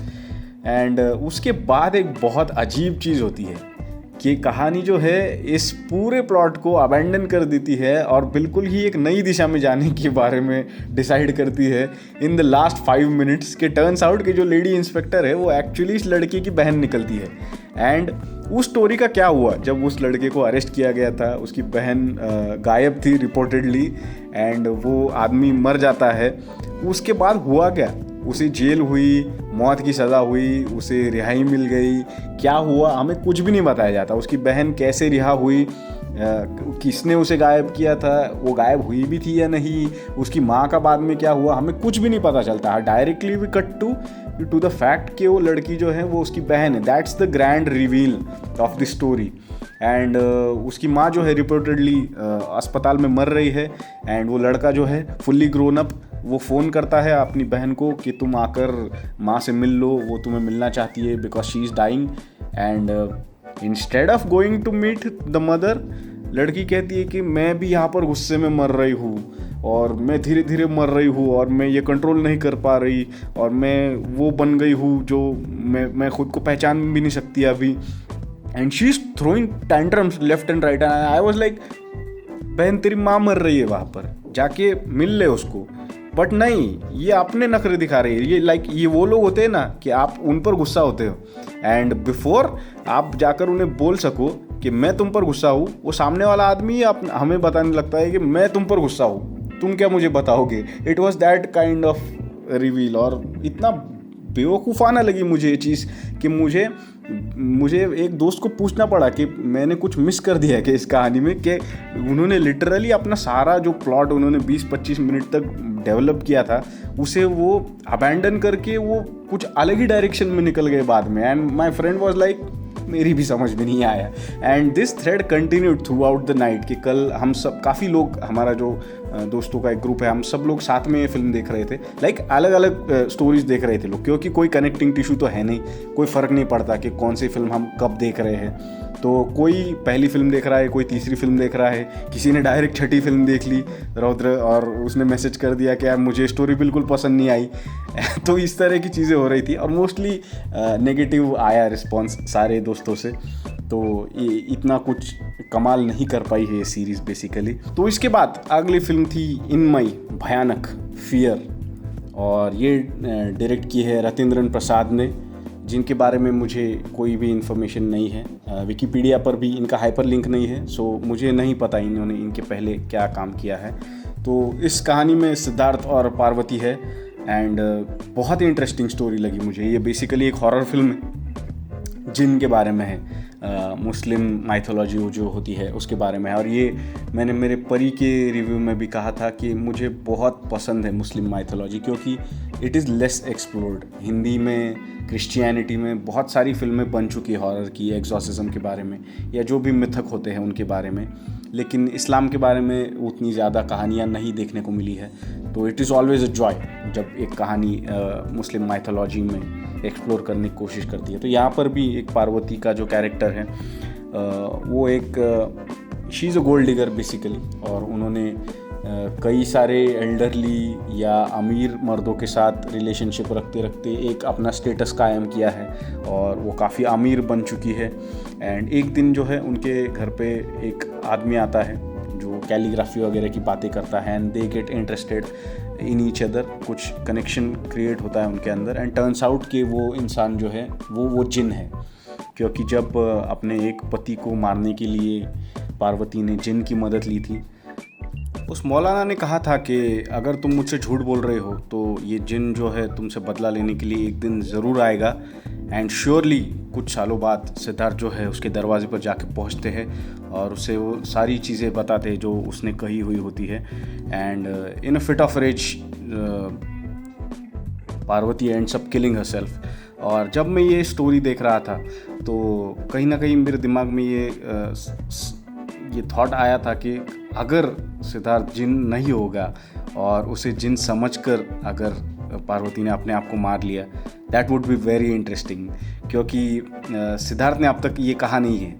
एंड उसके बाद एक बहुत अजीब चीज़ होती है कि कहानी जो है इस पूरे प्लॉट को अबैंडन कर देती है और बिल्कुल ही एक नई दिशा में जाने के बारे में डिसाइड करती है इन द लास्ट 5 मिनट्स। के टर्न्स आउट कि जो लेडी इंस्पेक्टर है वो एक्चुअली इस लड़के की बहन निकलती है। एंड उस स्टोरी का क्या हुआ, जब उस लड़के को अरेस्ट किया गया था, उसकी बहन गायब थी रिपोर्टेडली, एंड वो आदमी मर जाता है। उसके बाद हुआ क्या, उसे जेल हुई, मौत की सज़ा हुई, उसे रिहाई मिल गई, क्या हुआ हमें कुछ भी नहीं बताया जाता। उसकी बहन कैसे रिहा हुई, किसने उसे गायब किया था, वो गायब हुई भी थी या नहीं, उसकी माँ का बाद में क्या हुआ, हमें कुछ भी नहीं पता चलता। Directly we cut to the fact कि वो लड़की जो है वो उसकी बहन है। That's the grand reveal of the story. And उसकी माँ जो है रिपोर्टेडली अस्पताल में मर रही है, एंड वो लड़का जो है फुल्ली ग्रोन अप, वो फ़ोन करता है अपनी बहन को कि तुम आकर माँ से मिल लो, वो तुम्हें मिलना चाहती है because she is dying. And instead of going to meet the mother, लड़की कहती है कि मैं भी यहाँ पर गुस्से में मर रही हूँ और मैं धीरे धीरे मर रही हूँ और मैं ये कंट्रोल नहीं कर पा रही और मैं वो बन गई हूँ जो मैं खुद को पहचान भी नहीं सकती अभी। And she is throwing tantrums left and right. And I was like, बहन तेरी माँ मर रही है वहाँ पर, जाके मिल ले उसको। बट नहीं, ये अपने नखरे दिखा रही है। ये ये वो लोग होते हैं ना कि आप उन पर गुस्सा होते हो, एंड बिफोर आप जाकर उन्हें बोल सको कि मैं तुम पर गुस्सा हूँ, वो सामने वाला आदमी हमें बताने लगता है कि मैं तुम पर गुस्सा हूँ, तुम क्या मुझे बताओगे। It was that kind of reveal. और इतना बेवकूफ़ाना लगी मुझे ये चीज़ कि मुझे एक दोस्त को पूछना पड़ा कि मैंने कुछ मिस कर दिया है कि इस कहानी में, कि उन्होंने लिटरली अपना सारा जो प्लॉट उन्होंने 20-25 मिनट तक डेवलप किया था उसे वो अबैंडन करके वो कुछ अलग ही डायरेक्शन में निकल गए बाद में। And my friend was like, मेरी भी समझ में नहीं आया। And this thread continued through out the night कि कल हम सब काफ़ी लोग, हमारा जो दोस्तों का एक ग्रुप है, हम सब लोग साथ में ये फिल्म देख रहे थे। अलग अलग स्टोरीज देख रहे थे लोग, क्योंकि कोई कनेक्टिंग टिश्यू तो है नहीं, कोई फ़र्क नहीं पड़ता कि कौन सी फिल्म हम कब देख रहे हैं। तो कोई पहली फिल्म देख रहा है, कोई तीसरी फिल्म देख रहा है, किसी ने डायरेक्ट छठी फिल्म देख ली रौद्र, और उसने मैसेज कर दिया कि यार मुझे स्टोरी बिल्कुल पसंद नहीं आई। तो इस तरह की चीज़ें हो रही थी और मोस्टली नेगेटिव आया रिस्पॉन्स सारे दोस्तों से। तो ये इतना कुछ कमाल नहीं कर पाई है ये सीरीज़ बेसिकली। तो इसके बाद अगली फिल्म थी इनमई, भयानक, फियर, और ये डायरेक्ट की है रतिंद्रन प्रसाद ने, जिनके बारे में मुझे कोई भी इन्फॉर्मेशन नहीं है। विकिपीडिया पर भी इनका हाइपर लिंक नहीं है, सो मुझे नहीं पता इन्होंने इनके पहले क्या काम किया है। तो इस कहानी में सिद्धार्थ और पार्वती है, एंड बहुत ही इंटरेस्टिंग स्टोरी लगी मुझे। ये बेसिकली एक हॉरर फिल्म है, जिन के बारे में है, मुस्लिम माइथोलॉजी जो होती है उसके बारे में है। और ये मैंने मेरे परी के रिव्यू में भी कहा था कि मुझे बहुत पसंद है मुस्लिम माइथोलॉजी, क्योंकि it is less explored. Hindi में, क्रिश्चियनिटी में बहुत सारी फिल्में बन चुकी है हॉरर की, एक्सॉर्सिज्म के बारे में या जो भी मिथक होते हैं उनके बारे में, लेकिन इस्लाम के बारे में उतनी ज़्यादा कहानियाँ नहीं देखने को मिली है। तो it is always a joy जब एक कहानी मुस्लिम माइथोलॉजी में एक्सप्लोर करने की कोशिश करती है। तो यहाँ पर भी एक पार्वती का जो कैरेक्टर है वो एक she is a gold digger basically, और उन्होंने कई सारे एल्डरली या अमीर मर्दों के साथ रिलेशनशिप रखते रखते एक अपना स्टेटस कायम किया है और वो काफ़ी अमीर बन चुकी है। एंड एक दिन जो है उनके घर पे एक आदमी आता है जो कैलीग्राफी वगैरह की बातें करता है, and they get interested in each other, कुछ कनेक्शन क्रिएट होता है उनके अंदर। एंड टर्न्स आउट कि वो इंसान जो है वो जिन है, क्योंकि जब अपने एक पति को मारने के लिए पार्वती ने जिन की मदद ली थी, उस मौलाना ने कहा था कि अगर तुम मुझसे झूठ बोल रहे हो तो ये जिन जो है तुमसे बदला लेने के लिए एक दिन ज़रूर आएगा। एंड श्योरली कुछ सालों बाद सिद्धार्थ जो है उसके दरवाजे पर जाके पहुंचते हैं और उसे वो सारी चीज़ें बताते हैं जो उसने कही हुई होती है। And in a fit of rage Parvathi ends up killing herself. और जब मैं ये स्टोरी देख रहा था तो कहीं ना कहीं मेरे दिमाग में ये ये थॉट आया था कि अगर सिद्धार्थ जिन नहीं होगा और उसे जिन समझकर अगर पार्वती ने अपने आप को मार लिया, that would be very interesting. क्योंकि सिद्धार्थ ने अब तक ये कहा नहीं है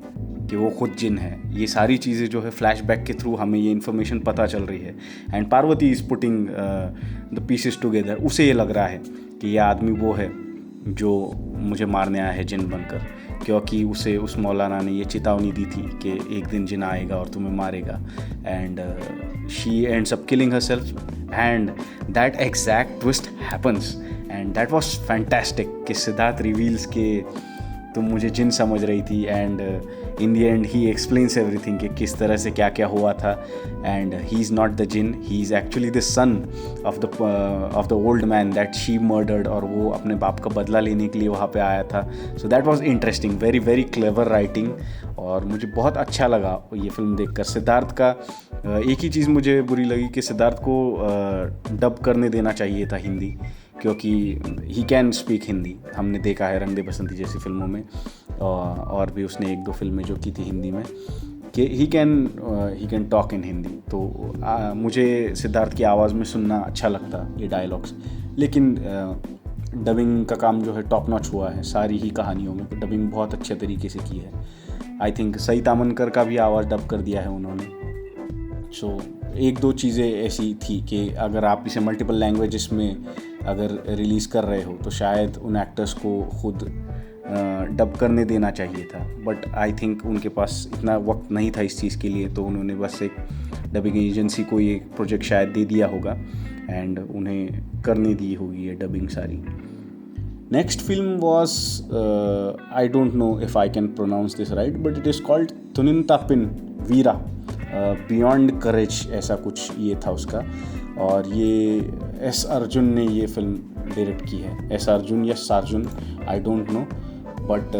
कि वो खुद जिन है। ये सारी चीज़ें जो है फ्लैशबैक के थ्रू हमें ये इन्फॉर्मेशन पता चल रही है, and Parvati is putting the pieces together. उसे ये लग रहा है कि ये आदमी वो है जो मुझे मारने आया है जिन बनकर, क्योंकि उसे उस मौलाना ने ये चेतावनी दी थी कि एक दिन जिन आएगा और तुम्हें मारेगा, and she ends up killing herself, and that exact twist happens, and that was fantastic कि सिद्धार्थ रिवील्स के तुम मुझे जिन समझ रही थी, and in the end he explains everything कि किस तरह से क्या क्या हुआ था, and he is not the जिन, he is actually the son of the old man that she murdered, और वो अपने बाप का बदला लेने के लिए वहाँ पे आया था। सो that was interesting, very very clever writing, और मुझे बहुत अच्छा लगा ये फिल्म देखकर। सिद्धार्थ का एक ही चीज़ मुझे बुरी लगी कि सिद्धार्थ को डब करने देना चाहिए था हिंदी, क्योंकि ही कैन स्पीक हिंदी। हमने देखा है रंग दे बसंती जैसी फिल्मों में, और भी उसने एक दो फिल्में जो की थी हिंदी में, कि he can talk in Hindi. तो मुझे सिद्धार्थ की आवाज़ में सुनना अच्छा लगता ये डायलॉग्स, लेकिन डबिंग का काम जो है टॉप नॉच हुआ है सारी ही कहानियों में। डबिंग बहुत अच्छे तरीके से की है। आई थिंक सई तामनकर का भी आवाज़ डब कर दिया है उन्होंने। सो एक दो चीज़ें ऐसी थी कि अगर आप इसे मल्टीपल लैंग्वेजेस में अगर रिलीज़ कर रहे हो तो शायद उन एक्टर्स को खुद डब करने देना चाहिए था, बट आई थिंक उनके पास इतना वक्त नहीं था इस चीज़ के लिए, तो उन्होंने बस एक डबिंग एजेंसी को ये प्रोजेक्ट शायद दे दिया होगा, एंड उन्हें करने दी होगी ये डबिंग सारी। Next film was, I don't know if I can pronounce this right, but it is called Thuninthapin Veera beyond courage, ऐसा कुछ ये था उसका। और ये एस अर्जुन ने ये फिल्म डायरेक्ट की है। एस अर्जुन या सार्जुन, आई डोंट नो, बट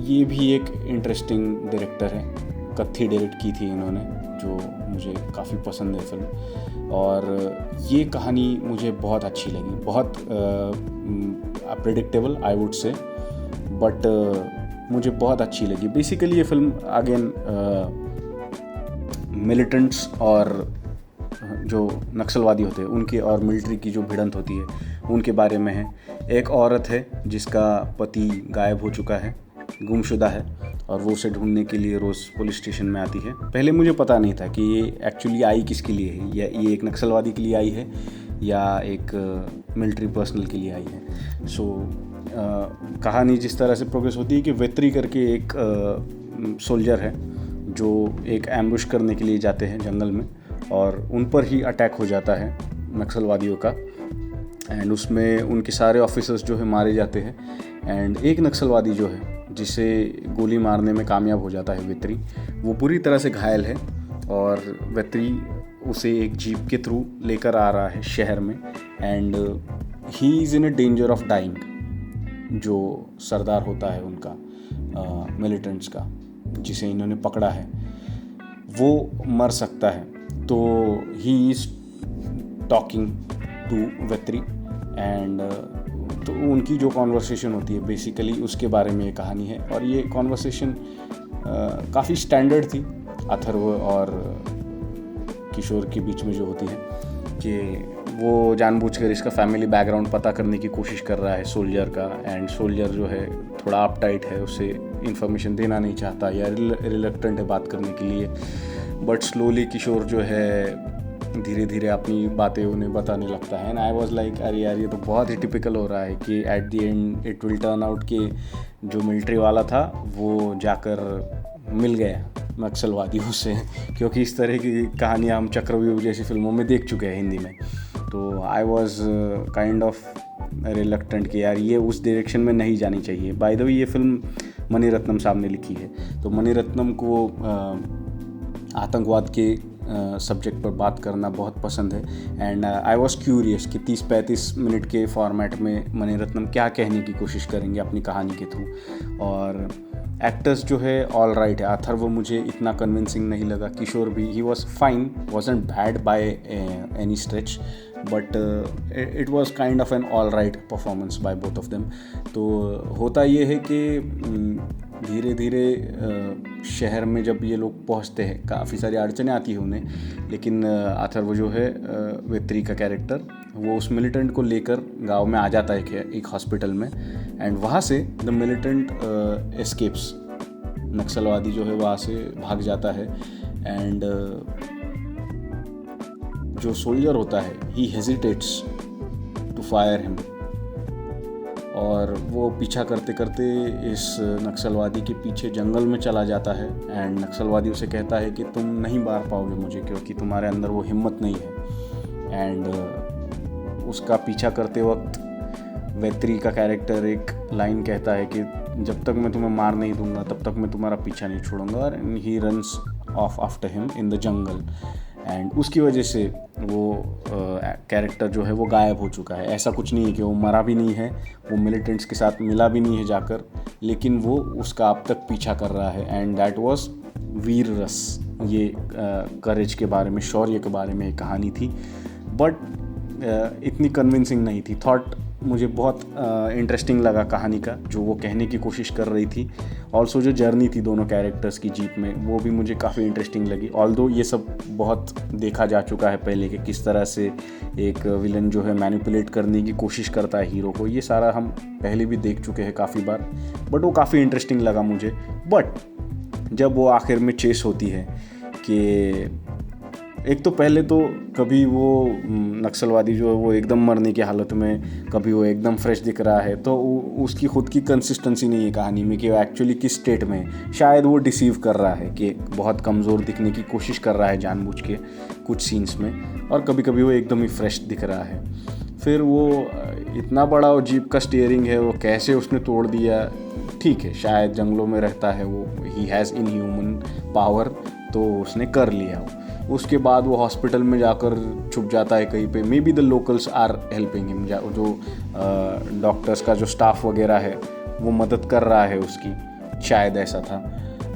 ये भी एक इंटरेस्टिंग डायरेक्टर है। कत्थी डायरेक्ट की थी इन्होंने, जो मुझे काफ़ी पसंद है फिल्म, और ये कहानी मुझे बहुत अच्छी लगी, बहुत प्रेडिक्टेबल आई वुड से, बट मुझे बहुत अच्छी लगी। बेसिकली ये फिल्म अगेन मिलिटेंट्स और जो नक्सलवादी होते हैं उनके और मिलिट्री की जो भिड़ंत होती है उनके बारे में है। एक औरत है जिसका पति गायब हो चुका है, गुमशुदा है, और वो उसे ढूंढने के लिए रोज़ पुलिस स्टेशन में आती है। पहले मुझे पता नहीं था कि ये एक्चुअली आई किसके लिए है, या ये एक नक्सलवादी के लिए आई है या एक मिलिट्री पर्सनल के लिए आई है। सो कहानी जिस तरह से प्रोग्रेस होती है कि वेत्री करके एक सोल्जर है जो एक एम्बुश करने के लिए जाते हैं जंगल में, और उन पर ही अटैक हो जाता है नक्सलवादियों का, एंड उसमें उनके सारे ऑफिसर्स जो है मारे जाते हैं, एंड एक नक्सलवादी जो है जिसे गोली मारने में कामयाब हो जाता है वेत्री, वो बुरी तरह से घायल है, और वेत्री उसे एक जीप के थ्रू लेकर आ रहा है शहर में, and he is in a danger of dying. जो सरदार होता है उनका मिलिटेंट्स का, जिसे इन्होंने पकड़ा है, वो मर सकता है। तो he is talking to Vetri, and तो उनकी जो कॉन्वर्सेशन होती है बेसिकली उसके बारे में ये कहानी है। और ये कॉन्वर्सेशन काफ़ी स्टैंडर्ड थी अथर्व और किशोर के बीच में जो होती है, कि वो जानबूझकर इसका फैमिली बैकग्राउंड पता करने की कोशिश कर रहा है सोल्जर का, एंड सोल्जर जो है थोड़ा अपटाइट है, उसे इन्फॉर्मेशन देना नहीं चाहता या रिलक्टेंट है बात करने के लिए, बट स्लोली किशोर जो है धीरे धीरे अपनी बातें उन्हें बताने लगता है। एंड आई वाज लाइक अरे यार ये तो बहुत ही टिपिकल हो रहा है कि at the end it will turn out कि जो मिलिट्री वाला था वो जाकर मिल गया नक्सलवादियों से, क्योंकि इस तरह की कहानियाँ हम चक्रव्यूह जैसी फिल्मों में देख चुके हैं हिंदी में। तो I was kind of reluctant कि यार ये उस डायरेक्शन में नहीं जानी चाहिए। बाय द वे ये फिल्म मणिरत्नम साहब ने लिखी है, तो मणिरत्नम को आतंकवाद के सब्जेक्ट पर बात करना बहुत पसंद है, एंड आई वॉज क्यूरियस कि 30-35 मिनट के फॉर्मेट में मणिरत्नम क्या कहने की कोशिश करेंगे अपनी कहानी के थ्रू। और एक्टर्स जो है ऑल राइट है। अथर्व मुझे इतना कन्विंसिंग नहीं लगा, किशोर भी he was fine, wasn't bad by any stretch, but it was kind of an all right performance by both of them. तो होता ये है कि धीरे धीरे शहर में जब ये लोग पहुंचते हैं काफ़ी सारी अड़चनें आती हैं उन्हें, लेकिन अथर्व जो है वेत्री का कैरेक्टर वो उस मिलिटेंट को लेकर गांव में आ जाता है एक हॉस्पिटल में, एंड वहाँ से द मिलिटेंट एस्केप्स, नक्सलवादी जो है वहाँ से भाग जाता है, एंड जो सोल्जर होता है ही हेजिटेट्स टू फायर हिम, और वो पीछा करते करते इस नक्सलवादी के पीछे जंगल में चला जाता है, एंड नक्सलवादी उसे कहता है कि तुम नहीं मार पाओगे मुझे क्योंकि तुम्हारे अंदर वो हिम्मत नहीं है। एंड उसका पीछा करते वक्त वेत्री का कैरेक्टर एक लाइन कहता है कि जब तक मैं तुम्हें मार नहीं दूंगा तब तक मैं तुम्हारा पीछा नहीं छोड़ूंगा, and he runs off after him in the jungle, and उसकी वजह से वो कैरेक्टर जो है वो गायब हो चुका है। ऐसा कुछ नहीं है कि वो मरा भी नहीं है, वो मिलिटेंट्स के साथ मिला भी नहीं है जाकर, लेकिन वो उसका अब तक पीछा कर रहा है, एंड दैट वाज वीर रस। ये करेज के बारे में, शौर्य के बारे में एक कहानी थी, बट इतनी कन्विंसिंग नहीं थी। थॉट मुझे बहुत इंटरेस्टिंग लगा कहानी का, जो वो कहने की कोशिश कर रही थी। ऑल्सो जो जर्नी थी दोनों कैरेक्टर्स की जीप में, वो भी मुझे काफ़ी इंटरेस्टिंग लगी। ऑल्दो ये सब बहुत देखा जा चुका है पहले कि किस तरह से एक विलन जो है मैनिपुलेट करने की कोशिश करता है हीरो को, ये सारा हम पहले भी देख चुके हैं काफ़ी बार, बट वो काफ़ी इंटरेस्टिंग लगा मुझे। बट जब वो आखिर में चेस होती है कि एक तो पहले तो कभी वो नक्सलवादी जो है वो एकदम मरने की हालत में, कभी वो एकदम फ्रेश दिख रहा है, तो उसकी खुद की कंसिस्टेंसी नहीं है कहानी में कि वो एक्चुअली किस स्टेट में है। शायद वो डिसीव कर रहा है कि बहुत कमज़ोर दिखने की कोशिश कर रहा है जानबूझ के कुछ सीन्स में, और कभी कभी वो एकदम ही फ्रेश दिख रहा है। फिर वो इतना बड़ा वो जीप का स्टीयरिंग है, वो कैसे उसने तोड़ दिया, ठीक है शायद जंगलों में रहता है वो, ही हैज़ इनह्यूमन पावर, तो उसने कर लिया वो। उसके बाद वो हॉस्पिटल में जाकर छुप जाता है कहीं पे, maybe the locals are helping him, जो डॉक्टर्स का जो स्टाफ वगैरह है वो मदद कर रहा है उसकी, शायद ऐसा था।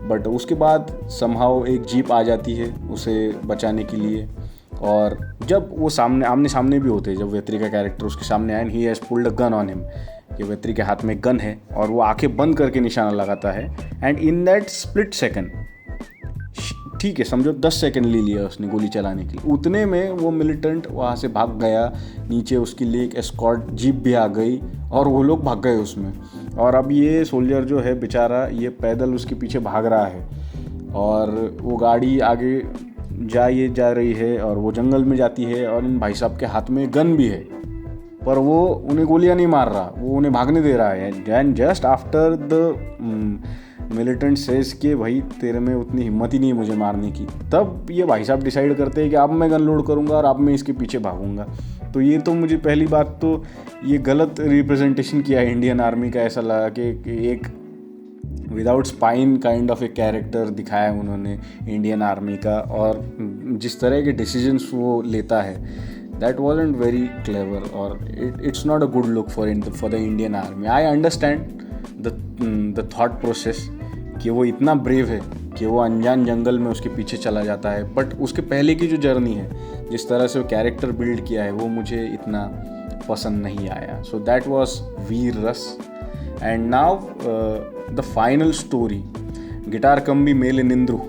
बट उसके बाद समहाउ एक जीप आ जाती है उसे बचाने के लिए, और जब वो आमने सामने भी होते हैं, जब वेत्री का कैरेक्टर उसके सामने आए, he has pulled a gun on him, कि वेत्री के हाथ में गन है और वो आंखें बंद करके निशाना लगाता है, and in that split second, ठीक है समझो 10 सेकंड ले लिया उसने गोली चलाने के लिए, उतने में वो मिलिटेंट वहाँ से भाग गया, नीचे उसके लिए एक एस्कॉर्ट जीप भी आ गई और वो लोग भाग गए उसमें। और अब ये सोल्जर जो है बेचारा, ये पैदल उसके पीछे भाग रहा है, और वो गाड़ी आगे जा रही है और वो जंगल में जाती है, और इन भाई साहब के हाथ में गन भी है, पर वो उन्हें गोलियां नहीं मार रहा, वो उन्हें भागने दे रहा है। And just after the militant says कि भाई तेरे में उतनी हिम्मत ही नहीं है मुझे मारने की, तब ये भाई साहब डिसाइड करते हैं कि अब मैं गन लोड करूँगा और अब मैं इसके पीछे भागूंगा। तो ये तो मुझे पहली बात तो ये गलत रिप्रेजेंटेशन किया है इंडियन आर्मी का, ऐसा लगा कि एक विदाउट स्पाइन काइंड ऑफ एक कैरेक्टर दिखाया है उन्होंने इंडियन आर्मी का, और जिस तरह के डिसीजंस वो लेता है दैट wasn't very clever, और it's not a good look for the Indian army. I understand the thought process कि वो इतना ब्रेव है कि वो अनजान जंगल में उसके पीछे चला जाता है, बट उसके पहले की जो जर्नी है, जिस तरह से वो कैरेक्टर बिल्ड किया है, वो मुझे इतना पसंद नहीं आया। सो that was Veera rasa. And now the final story, guitar Kambi Mele Nindru,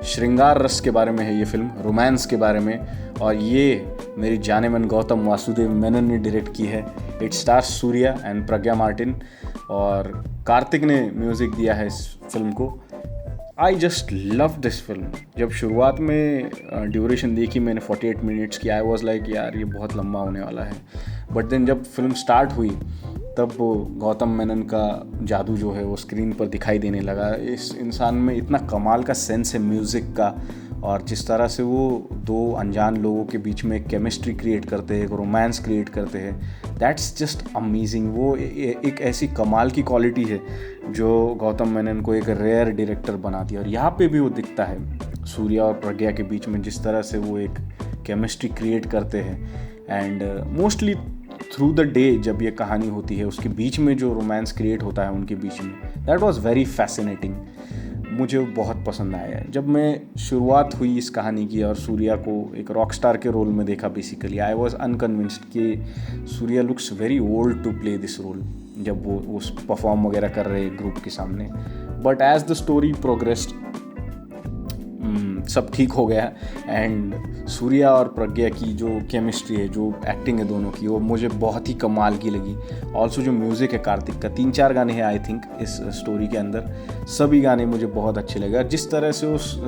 श्रृंगार रस के बारे में है ये फिल्म, रोमांस के बारे में, और ये मेरी जाने मन गौतम वासुदेव मेनन ने डायरेक्ट की है। It stars Surya and Pragya Martin, और कार्तिक ने म्यूज़िक दिया है इस फिल्म को। आई जस्ट लव दिस फिल्म। जब शुरुआत में ड्यूरेशन देखी मैंने 48 मिनट्स की, आई वॉज लाइक यार ये बहुत लंबा होने वाला है, बट देन जब फिल्म स्टार्ट हुई तब गौतम मेनन का जादू जो है वो स्क्रीन पर दिखाई देने लगा। इस इंसान में इतना कमाल का सेंस है म्यूज़िक का, और जिस तरह से वो दो अनजान लोगों के बीच में एक केमिस्ट्री क्रिएट करते हैं, एक रोमांस क्रिएट करते हैं, दैट्स जस्ट अमेजिंग। वो एक ऐसी कमाल की क्वालिटी है जो गौतम मेनन को एक रेयर डायरेक्टर बनाती है, और यहाँ पे भी वो दिखता है सूर्या और प्रज्ञा के बीच में जिस तरह से वो एक केमिस्ट्री क्रिएट करते हैं। And mostly through the day जब ये कहानी होती है उसके बीच में जो रोमांस क्रिएट होता है उनके बीच में, दैट वाज वेरी फैसिनेटिंग। मुझे बहुत पसंद आया। जब मैं शुरुआत हुई इस कहानी की और सूर्या को एक रॉक स्टार के रोल में देखा, बेसिकली आई वाज अनकन्विंस्ड कि Suriya looks very old to play this role, जब वो परफॉर्म वगैरह कर रहे ग्रुप के सामने। But as the story progressed सब ठीक हो गया एंड सूर्या और प्रज्ञा की जो केमिस्ट्री है, जो एक्टिंग है दोनों की, वो मुझे बहुत ही कमाल की लगी। ऑल्सो जो म्यूज़िक है कार्तिक का, 3-4 गाने हैं आई थिंक इस स्टोरी के अंदर, सभी गाने मुझे बहुत अच्छे लगे। और जिस तरह से उस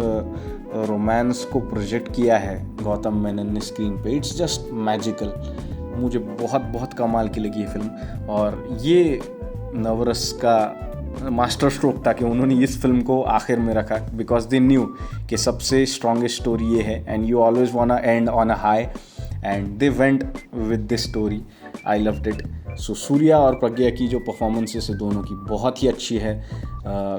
रोमांस को प्रोजेक्ट किया है गौतम मेनन ने स्क्रीन पे, इट्स जस्ट मैजिकल। मुझे बहुत बहुत कमाल की लगी ये फिल्म। और ये नवरस का मास्टर स्ट्रोक था कि उन्होंने इस फिल्म को आखिर में रखा, बिकॉज दे न्यू कि सबसे स्ट्रॉन्गेस्ट स्टोरी ये है and you always want to end on a high, and they went with this story. I loved it. So Suriya और प्रज्ञा की जो परफॉर्मेंसेस है दोनों की बहुत ही अच्छी है।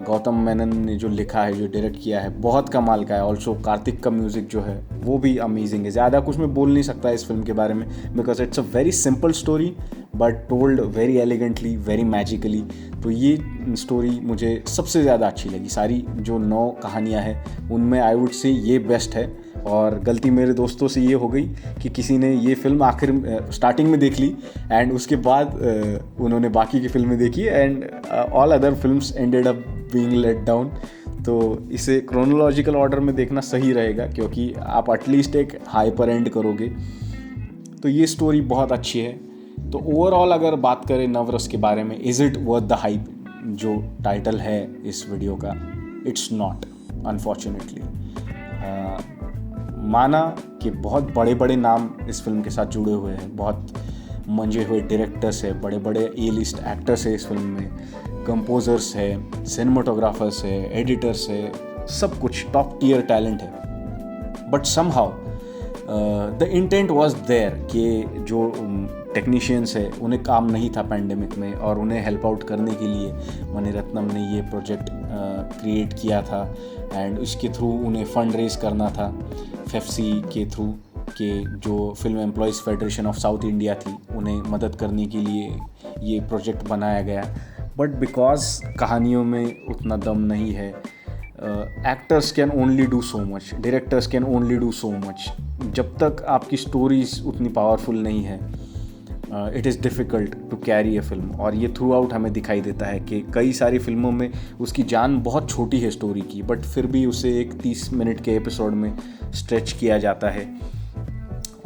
गौतम मेनन ने जो लिखा है, जो डायरेक्ट किया है, बहुत कमाल का है। ऑल्सो कार्तिक का म्यूज़िक जो है वो भी अमेजिंग है। ज़्यादा कुछ मैं बोल नहीं सकता इस फिल्म के बारे में, because it's a very simple story but told very elegantly, very magically. तो ये स्टोरी मुझे सबसे ज़्यादा अच्छी लगी। सारी जो 9 कहानियाँ हैं उनमें आई वुड से ये बेस्ट है। और गलती मेरे दोस्तों से ये हो गई कि किसी ने ये फिल्म आखिर स्टार्टिंग में देख ली एंड उसके बाद उन्होंने बाकी की फिल्में देखी and all other films ended up being let down. तो इसे क्रोनोलॉजिकल ऑर्डर में देखना सही रहेगा, क्योंकि आप एटलीस्ट एक हाइपर एंड करोगे। तो ये स्टोरी बहुत अच्छी है। तो ओवरऑल अगर बात करें नवरस के बारे में, is it worth the hype, जो टाइटल है इस वीडियो का, इट्स नॉट, अनफॉर्चुनेटली। माना कि बहुत बड़े बड़े नाम इस फिल्म के साथ जुड़े हुए हैं, बहुत मंजे हुए डायरेक्टर्स है, बड़े बड़े ए लिस्ट एक्टर्स है इस फिल्म में, कंपोजर्स है, सिनेमाटोग्राफर्स है, एडिटर्स है, सब कुछ टॉप टियर टैलेंट है। But somehow the intent was there कि जो टेक्नीशियंस है उन्हें काम नहीं था पैंडेमिक में, और उन्हें हेल्प आउट करने के लिए मणिरत्नम ने ये प्रोजेक्ट क्रिएट किया था एंड उसके थ्रू उन्हें फंड रेज करना था फेफसी के थ्रू, के जो film employees federation of south India थी, उन्हें मदद करने के लिए ये प्रोजेक्ट बनाया गया। बट बिकॉज कहानियों में उतना दम नहीं है, actors can only do so much, directors can only do so much. जब तक आपकी स्टोरीज उतनी पावरफुल नहीं है, it is difficult to carry a film. और ये थ्रू आउट हमें दिखाई देता है कि कई सारी फिल्मों में उसकी जान बहुत छोटी है स्टोरी की, बट फिर भी उसे एक 30 मिनट के एपिसोड में स्ट्रेच किया जाता है।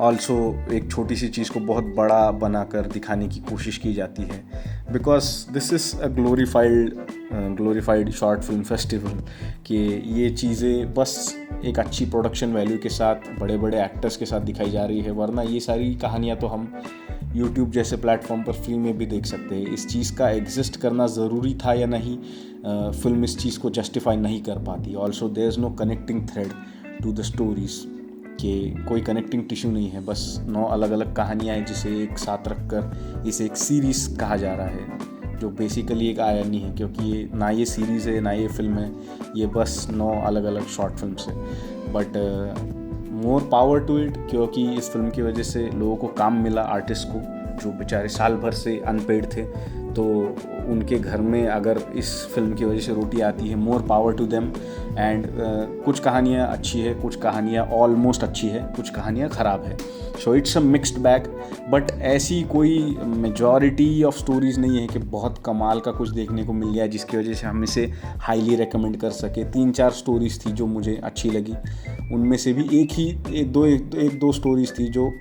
ऑल्सो एक छोटी सी चीज़ को बहुत बड़ा बनाकर दिखाने की कोशिश की जाती है, because this is a glorified short film festival, कि ये चीज़ें बस एक अच्छी प्रोडक्शन वैल्यू के साथ बड़े बड़े एक्टर्स के साथ दिखाई जा रही है, वरना ये सारी कहानियाँ तो हम YouTube जैसे प्लेटफॉर्म पर फ्री में भी देख सकते हैं। इस चीज़ का एग्जिस्ट करना ज़रूरी था या नहीं, फिल्म इस चीज़ को जस्टिफाई नहीं कर पाती। Also there is no connecting thread to the stories, कि कोई कनेक्टिंग टिश्यू नहीं है, बस 9 अलग अलग कहानियाँ हैं जिसे एक साथ रखकर इसे एक सीरीज़ कहा जा रहा है, जो बेसिकली एक आयरनी है, क्योंकि ये ना ये सीरीज़ है ना ये फिल्म है, ये बस 9 अलग अलग शॉर्ट फिल्म्स है। But more power to it, क्योंकि इस फिल्म की वजह से लोगों को काम मिला, आर्टिस्ट को जो बेचारे साल भर से अनपेड थे, तो उनके घर में अगर इस फिल्म की वजह से रोटी आती है, more power to them. And कुछ कहानियाँ अच्छी है, कुछ कहानियाँ ऑलमोस्ट अच्छी है, कुछ कहानियाँ ख़राब है। सो it's a mixed bag. But ऐसी कोई मेजॉरिटी ऑफ स्टोरीज़ नहीं है कि बहुत कमाल का कुछ देखने को मिल गया जिसकी वजह से हम इसे हाईली रेकमेंड कर सके। 3-4 स्टोरीज़ थी जो मुझे अच्छी लगी, उनमें से भी एक दो स्टोरीज़ थी जो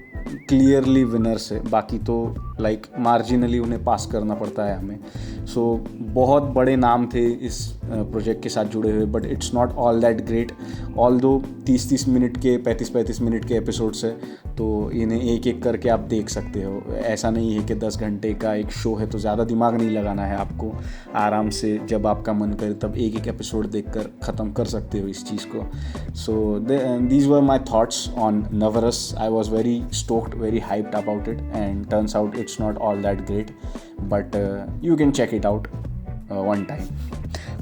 क्लियरली विनर्स है, बाकी तो लाइक मार्जिनली उन्हें पास करना पड़ता है हमें। सो बहुत बड़े नाम थे इस प्रोजेक्ट के साथ जुड़े हुए, but it's not all that great. All दो 30-30 मिनट के 35-35 मिनट के एपिसोड्स है, तो इन्हें एक एक करके आप देख सकते हो। ऐसा नहीं है कि 10 घंटे का एक शो है तो ज़्यादा दिमाग नहीं लगाना है आपको, आराम से जब आपका मन करे तब एक एक एपिसोड देखकर ख़त्म कर सकते हो इस चीज़ को। So these were my thoughts on Navarasa. I was very stoked, very hyped about it, and turns out it's not all that great, but you can check it out one time.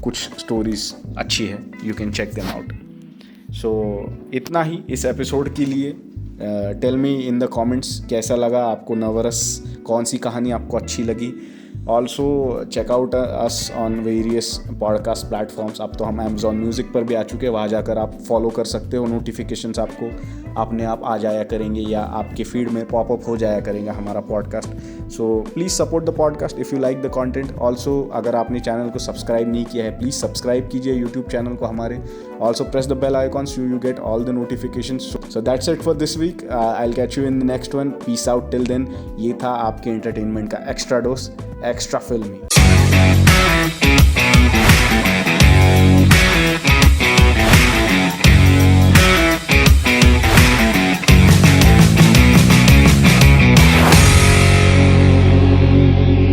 कुछ stories अच्छी है, you can check them out. So इतना ही इस episode के लिए। Tell me in the comments कैसा लगा आपको नवरस, कौन सी कहानी आपको अच्छी लगी। Also check out us on various podcast platforms. अब तो हम Amazon म्यूज़िक पर भी आ चुके हैं, वहाँ जाकर आप फॉलो कर सकते हो, नोटिफिकेशंस आपको अपने आप आ जाया करेंगे या आपके फीड में पॉपअप हो जाया करेगा हमारा podcast. So please support the podcast if you like the content. Also अगर आपने चैनल को सब्सक्राइब नहीं किया है, प्लीज़ सब्सक्राइब कीजिए यूट्यूब चैनल को हमारे. Also press the bell icon so you get all the notifications. So that's it for this week. I will catch you in the next one. Peace out till then. ये था आपके entertainment का extra dose, extra फिल्मी.